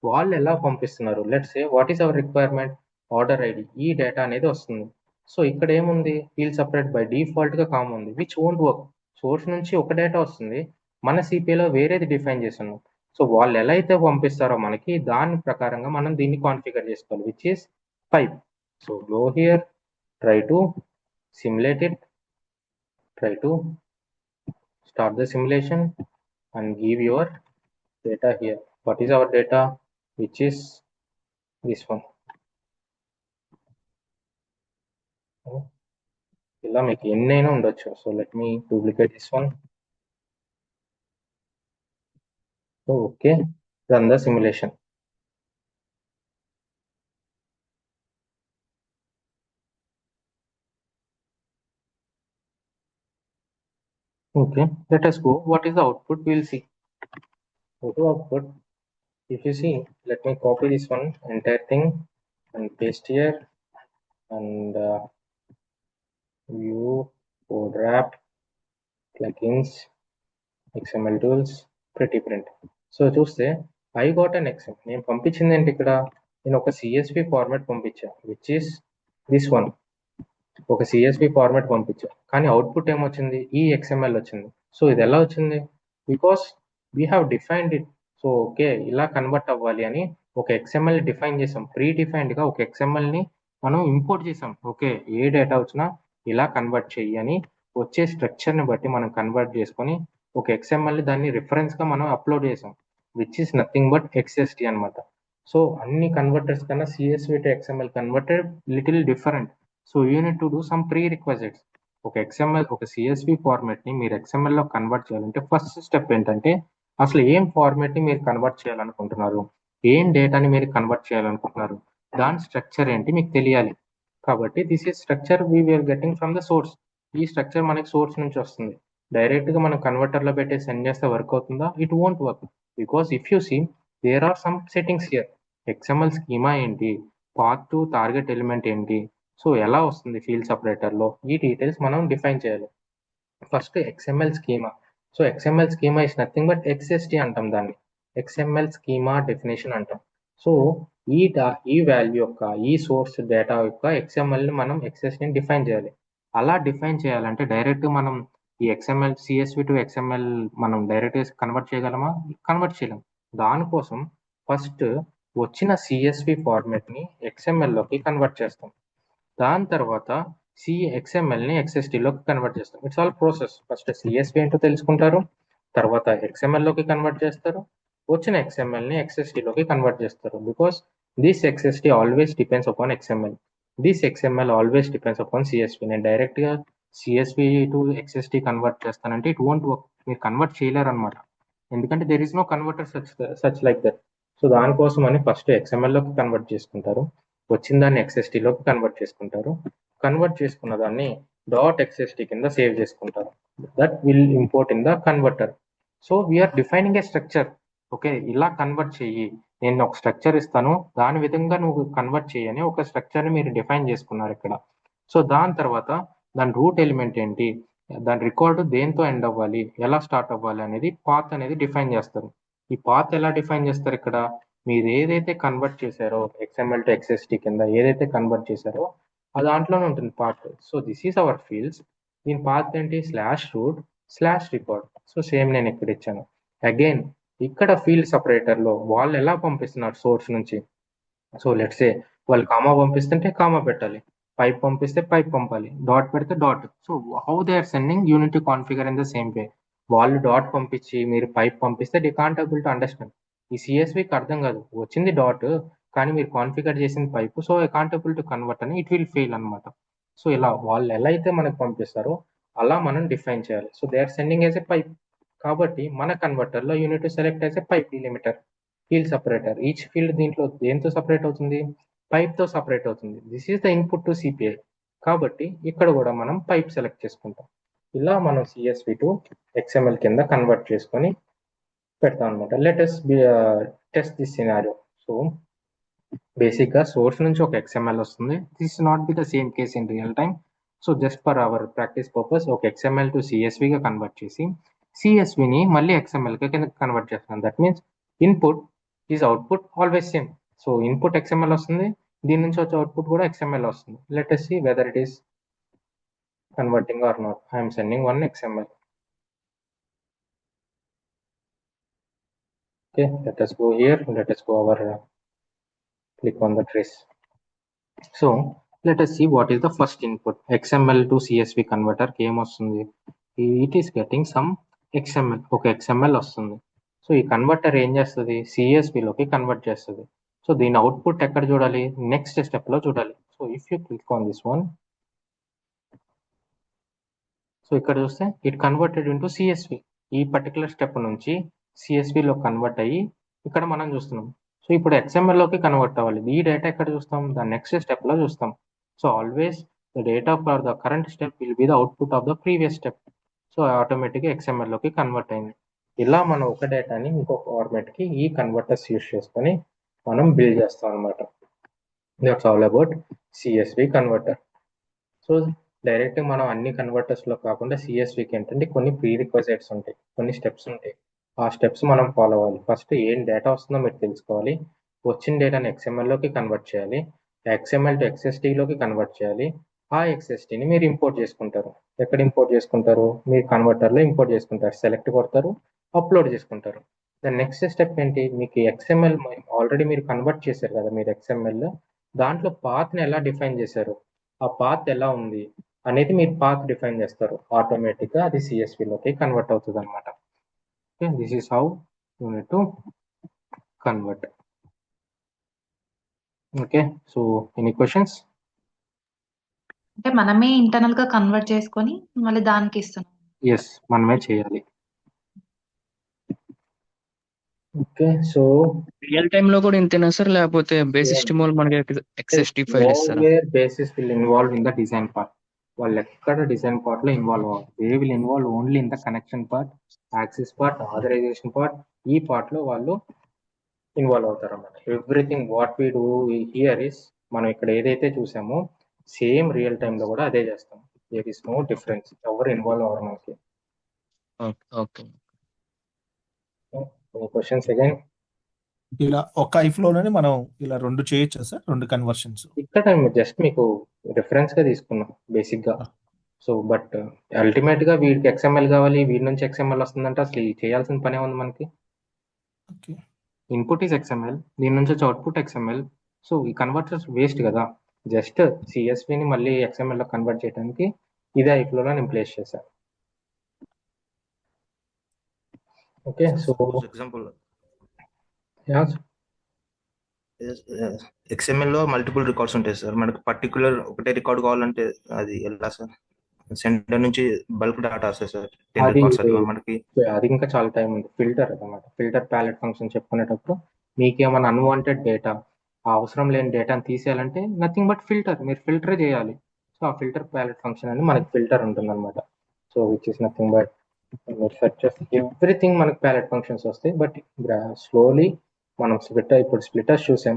వాళ్ళు ఎలా పంపిస్తున్నారు? Let's say what is our requirement, order ID, ఈ డేటా అనేది వస్తుంది. సో ఇక్కడ ఏముంది, ఫీల్డ్ సపరేట్ బై డిఫాల్ట్గా కామన్ ఉంది, విచ్ వోంట్ వర్క్. సోర్స్ నుంచి ఒక డేటా వస్తుంది, మన CPలో వేరేది డిఫైన్ చేస్తున్నాం. సో వాళ్ళు ఎలా అయితే పంపిస్తారో మనకి దాని ప్రకారంగా మనం దీన్ని కాన్ఫిగర్ చేసుకోవాలి, which is pipe. So go here, try to simulate it, try to start the simulation and give your data here. What is our data? Which is this one. ఇలా మీకు ఎన్నైనా ఉండొచ్చు. So let me duplicate this one. Okay, run the simulation. Okay, let us go. What is the output? We will see. Go to output. If you see, let me copy this one entire thing and paste here, and view, code wrap, plugins, XML tools, pretty print. So చూస్తే I got an XML. నేను పంపించింది ఏంటి ఇక్కడ? నేను ఒక CSV format పంపించా, which is this one. ఒక CSV format పంపించా, కానీ అవుట్పుట్ ఏమొచ్చింది? ఈ XML వచ్చింది. సో ఇది ఎలా వచ్చింది? Because we have defined it. So okay, ఇలా కన్వర్ట్ అవ్వాలి అని ఒక XML డిఫైన్ చేసాం. ప్రీ డిఫైన్డ్గా ఒక XMLని మనం ఇంపోర్ట్ చేసాం. ఓకే, ఏ డేటా వచ్చినా ఇలా కన్వర్ట్ చెయ్యి అని వచ్చే స్ట్రక్చర్ని బట్టి మనం కన్వర్ట్ చేసుకొని ఒక XMLని దాన్ని రిఫరెన్స్గా మనం అప్లోడ్ చేసాం, which is nothing but XST అనమాట. సో అన్ని కన్వర్టర్స్ కన్నా CSV to XML converted little different. So you need to do some prerequisites. ఒక CSV ఫార్మాట్ని మీరు XMLలో కన్వర్ట్ చేయాలంటే ఫస్ట్ స్టెప్ ఏంటంటే అసలు ఏం ఫార్మాట్ని మీరు కన్వర్ట్ చేయాలనుకుంటున్నారు, ఏం డేటాని మీరు కన్వర్ట్ చేయాలనుకుంటున్నారు, దాని స్ట్రక్చర్ ఏంటి మీకు తెలియాలి. కాబట్టి this is structure we we're getting from the source. ఈ స్ట్రక్చర్ మనకి సోర్స్ నుంచి వస్తుంది. డైరెక్ట్గా మనం కన్వర్టర్లో పెట్టి సెండ్ చేస్తే వర్క్ అవుతుందా? It won't work. Because if you see there are some settings here. XML schema ఏంటి, పాత్ టు టార్గెట్ ఎలిమెంట్ ఏంటి, సో ఎలా వస్తుంది ఫీల్డ్ సపరేటర్లో, ఈ డీటెయిల్స్ మనం డిఫైన్ చేయాలి. First XML schema. So XML schema is nothing but XST అంటాం దాన్ని. XML స్కీమా డెఫినేషన్ అంటాం. సో ఈ వాల్యూ యొక్క ఈ సోర్స్ డేటా యొక్క XMLని మనం XSTని డిఫైన్ చేయాలి. అలా డిఫైన్ చేయాలంటే డైరెక్ట్ మనం ఈ XML CSV టు XML మనం డైరెక్ట్గా కన్వర్ట్ చేయగలమా? కన్వర్ట్ చేయలేం. దానికోసం ఫస్ట్ వచ్చిన CSV ఫార్మాట్ని XMLలోకి కన్వర్ట్ చేస్తాం. దాని తర్వాత XMLని XSTలోకి కన్వర్ట్ చేస్తాం. It's all process. First CSV ఏంటో తెలుసుకుంటారు, తర్వాత XMLలోకి కన్వర్ట్ చేస్తారు, వచ్చిన XMLని XSTలోకి కన్వర్ట్ చేస్తారు. Because this XST always depends upon XML. This XML always depends upon CSV. నేను డైరెక్ట్గా CSV టు XST కన్వర్ట్ చేస్తానంటే ఇట్ వోంట్ వర్క్. మీరు కన్వర్ట్ చేయలేరు అనమాట, ఎందుకంటే there is no converter such like that. So దానికోసం అని ఫస్ట్ XMLలోకి కన్వర్ట్ చేసుకుంటారు, వచ్చిన దాన్ని XSTలోకి కన్వర్ట్ చేసుకుంటారు, కన్వర్ట్ చేసుకున్న దాన్ని .XST కింద సేవ్ చేసుకుంటారు. That will import in the converter. So we're defining a structure. Okay, ఇలా కన్వర్ట్ చెయ్యి, నేను ఒక స్ట్రక్చర్ ఇస్తాను, దాని విధంగా నువ్వు కన్వర్ట్ చేయని ఒక స్ట్రక్చర్ని మీరు డిఫైన్ చేసుకున్నారు ఇక్కడ. సో దాని తర్వాత దాని రూట్ ఎలిమెంట్ ఏంటి, దాని రికార్డు దేంతో ఎండ్ అవ్వాలి, ఎలా స్టార్ట్ అవ్వాలి అనేది పాత్ అనేది డిఫైన్ చేస్తారు. ఈ పాత్ ఎలా డిఫైన్ చేస్తారు? ఇక్కడ మీరు ఏదైతే కన్వర్ట్ చేశారో XML టు XST కింద ఏదైతే కన్వర్ట్ చేశారో ఆ దాంట్లోనే ఉంటుంది path. So this is our fields. దీని పాత్ ఏంటి? /root/record. సో సేమ్ నేను ఇక్కడ ఇచ్చాను. అగైన్ ఇక్కడ ఫీల్డ్ సపరేటర్లో వాళ్ళు ఎలా పంపిస్తున్నారు సోర్స్ నుంచి. సో లెట్స్ సే వాళ్ళు కామా పంపిస్తుంటే కామా పెట్టాలి, పైప్ పంపిస్తే పైప్ పంపాలి, డాట్ పెడితే dot. So how they are sending unit to configure in the same way. వాళ్ళు డాట్ పంపించి మీరు పైప్ పంపిస్తే they can't able to understand. ఈ CSVకి అర్థం కాదు, వచ్చింది డాట్ కానీ మీరు కాన్ఫిగర్ చేసింది pipe, so can't able to convert అని ఇట్ విల్ ఫెయిల్ అనమాట. సో ఇలా వాళ్ళు ఎలా అయితే మనకు పంపిస్తారో అలా మనం డిఫైన్ చేయాలి. So they are sending as a pipe. కాబట్టి మన కన్వర్టర్లో unit to select as a pipe delimiter, field separator. Each field దీంట్లో దేంతో సపరేట్ అవుతుంది? పైప్తో సపరేట్ అవుతుంది. This is the input to CPI. కాబట్టి ఇక్కడ కూడా మనం పైప్ సెలెక్ట్ చేసుకుంటాం. ఇలా మనం CSV టు XML కింద కన్వర్ట్ చేసుకొని పెడతాం అనమాట. Let's test this scenario. So బేసిక్గా సోర్స్ నుంచి ఒక XML వస్తుంది. This not be the same case in real time. So just for hour practice purpose ఒక XML టు CSVగా కన్వర్ట్ చేసి CSVని మళ్ళీ XMLగా కింద కన్వర్ట్ చేస్తాం. That means input is output always same. So input XML వస్తుంది, దీని నుంచి వచ్చే అవుట్పుట్ కూడా XML వస్తుంది. Let us see whether it is converting or not. I am sending one XML. Okay, let us go here. Let us go over click on the trace. So let us see what is the first input. XML to CSV converter ఏం వస్తుంది? It is getting some XML. ఒక XML వస్తుంది. So ఈ converter ఏం చేస్తుంది? CSVలోకి convert చేస్తుంది. So దీని output ఎక్కడ చూడాలి? నెక్స్ట్ స్టెప్లో చూడాలి. So if you click on this one, so ఇక్కడ చూస్తే ఇట్ కన్వర్టెడ్ ఇంటూ CSV. ఈ పర్టికులర్ స్టెప్ నుంచి CSVలో కన్వర్ట్ అయ్యి ఇక్కడ మనం చూస్తున్నాం. సో ఇప్పుడు XMLలోకి కన్వర్ట్ అవ్వాలి. ఈ డేటా ఎక్కడ చూస్తాం? దాని నెక్స్ట్ స్టెప్లో చూస్తాం. So always the data for the current step will be the output of the previous step. So ఆటోమేటిక్గా XMLలోకి కన్వర్ట్ అయింది. ఇలా మనం ఒక డేటాని ఇంకొక ఫార్మాట్కి ఈ కన్వర్టర్స్ యూస్ చేసుకొని మనం బిల్డ్ చేస్తాం అనమాట. That's all about CSV converter. So direct మనం అన్ని కన్వర్టర్స్లో కాకుండా CSVకి ఏంటంటే కొన్ని ప్రీ రిక్వైజైట్స్ ఉంటాయి, కొన్ని స్టెప్స్ ఉంటాయి. ఆ స్టెప్స్ మనం ఫాలో అవ్వాలి. ఫస్ట్ ఏం డేటా వస్తుందో మీరు తెలుసుకోవాలి. వచ్చిన డేటాని XMLలోకి కన్వర్ట్ చేయాలి. XML టు XSTలోకి కన్వర్ట్ చేయాలి. ఆ XSTని మీరు ఇంపోర్ట్ చేసుకుంటారు. ఎక్కడ ఇంపోర్ట్ చేసుకుంటారు? మీరు కన్వర్టర్లో ఇంపోర్ట్ చేసుకుంటారు. సెలెక్ట్ కొడతారు, అప్లోడ్ చేసుకుంటారు. దాని నెక్స్ట్ స్టెప్ ఏంటి? మీకు XML ఆల్రెడీ మీరు కన్వర్ట్ చేశారు కదా మీరు XML, దాంట్లో పాత్ని ఎలా డిఫైన్ చేశారు, ఆ పాత్ ఎలా ఉంది అనేది మీరు పాత్ డిఫైన్ చేస్తారు. ఆటోమేటిక్గా అది CSVలోకి కన్వర్ట్ అవుతుంది అనమాట. Okay, this is how you need to convert. Okay, so any questions? అంటే మనమే ఇంటర్నల్ గా కన్వర్ట్ చేసుకొని మళ్ళీ దానికి ఇస్తున్నాం. Yes, మనమే చేయాలి. ఓకే, సో రియల్ టైమ్ లో కూడా ఇంతేనా సార్, లేకపోతే బేస్ సిస్టమ్ వాళ్ళు మనకి XST ఫైల్ ఇస్తారా? nowhere basis will involve in the design part. వాళ్ళు ఎక్కడ డిజైన్ పార్ట్ లో ఇన్వాల్వ్ అవ్వాలి. They will involve only in the connection part, access part, authorization part. ఈ పార్ట్ లో వాళ్ళు ఇన్వాల్వ్ అవుతారు అన్నమాట. Everything what we do here is, మనం ఇక్కడ ఏదైతే చూసామో సేమ్ రియల్ టైమ్ లో కూడా అదే చేస్తాం. There is no difference. ఎవరు ఇన్వాల్వ్ అవ్వరు మనకి. ఓకే. Questions again. ఇలా ఒక ఐఫ్లోనే మనం ఇలా 2 చేయొచ్చా సార్? 2 కన్వర్షన్స్? ఇక్కడ జస్ట్ మీకు రిఫరెన్స్ గా తీసుకున్నాం బేసిక్ గా. సో బట్ అల్టిమేట్ గా వీడికి XML కావాలి, వీడి నుంచి XML వస్తుందంటే అసలు చేయాల్సిన పనే ఉంది మనకి. ఓకే, ఇన్పుట్ ఈస్ XML, దీని నుంచి వచ్చే అవుట్పుట్ XML. సో ఈ కన్వర్టర్స్ వేస్ట్ కదా. జస్ట్ CSVని మళ్ళీ XML లో కన్వర్ట్ చేయడానికి ఇదే ఐఫ్లో నేను ప్లేస్ చేశాను. ఓకే, సో ఎగ్జాంపుల్ XML లో మల్టిపుల్ రికార్డ్స్ ఉంటాయి సార్. మనకు పర్టికులర్ ఒకటే రికార్డ్ కావాలంటే అది ఎలా సార్? సెంటర్ నుంచి బల్క్ డేటా వస్తాయి సార్, 10 అది రికార్డ్స్ అట్లా మనకి. అది ఇంకా చాలా టైం ఉంది. ఫిల్టర్ అన్నమాట. ఫిల్టర్ ప్యాలెట్ ఫంక్షన్ చెప్పుకునేటప్పుడు మీకేమైనా అన్వాంటెడ్ డేటా, అవసరం లేని డేటాని తీసేయాలంటే నథింగ్ బట్ ఫిల్టర్. మీరు ఫిల్టరే చేయాలి. సో ఆ ఫిల్టర్ ప్యాలెట్ ఫంక్షన్ అని మనకి ఫిల్టర్ ఉంటుంది అనమాట. So which is nothing but మీరు సెర్చ్ చేస్తే ఎవ్రీథింగ్ మనకి ప్యాలెట్ ఫంక్షన్స్ వస్తాయి. బట్ స్లోలీ మనం ఇప్పుడు స్ప్లిటర్స్ చూసాం,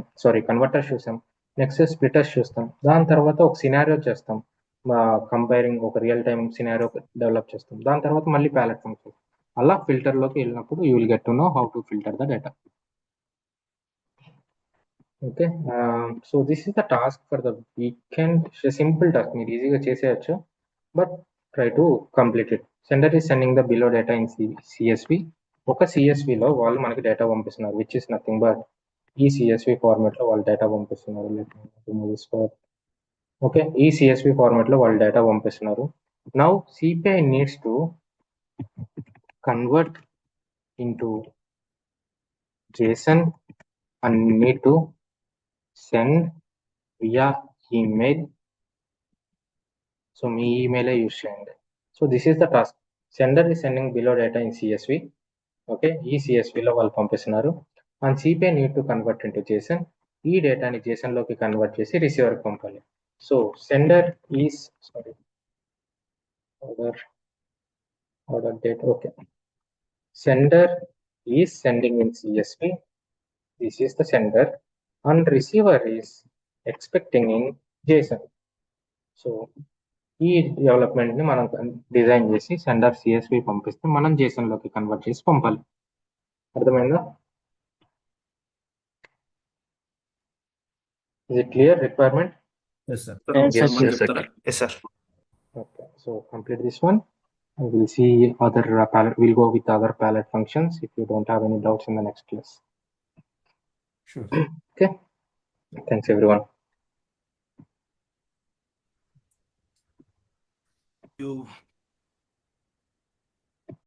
కన్వర్టర్స్ చూసాం. నెక్స్ట్ స్ప్లిటర్స్ చూస్తాం. దాని తర్వాత ఒక సినారియో చేస్తాం, కంపైరింగ్ ఒక రియల్ టైమ్ సినారియో డెవలప్ చేస్తాం. దాని తర్వాత మళ్ళీ ప్యాలెట్ ఫంక్షన్. అలా ఫిల్టర్లోకి వెళ్ళినప్పుడు you will get to know how to filter the data. Okay, so this is the task for the weekend. Simple task, మీరు ఈజీగా చేసేయచ్చు, but try to complete it. Sender is sending the below data in CSV. ఒక CSVలో వాళ్ళు మనకి data పంపిస్తున్నారు, which is nothing but ఈ CSV ఫార్మాట్లో వాళ్ళు డేటా పంపిస్తున్నారు. ఓకే, ఈ CSV ఫార్మాట్లో వాళ్ళు డేటా పంపిస్తున్నారు. Now CPI needs to convert into JSON and need to send via email. So మీ ఈమెయిలే యూజ్ చేయండి. So this is the task. Sender is sending below data in CSV. Okay, ఈ CSVలో వాళ్ళు పంపిస్తున్నారు. And CPI need to convert into JSON. ఈ డేటాని JSONలోకి కన్వర్ట్ చేసి రిసీవర్కి పంపాలి. So sender is order date. Okay, sender is sending in CSV. This is the sender and receiver is expecting in JSON. So ఈ డెవలప్మెంట్ ని మనం design చేసి సెండర్ CSV పంపిస్తే మనం JSON లోకి కన్వర్ట్ చేసి పంపాలి. అర్థమైందా? Is it clear requirement? Yes sir. Yes, sir. Okay, so complete this one. We'll see other palette. We'll go with other palette functions if you don't have any doubts in the next class. Sure. Okay, thanks everyone. You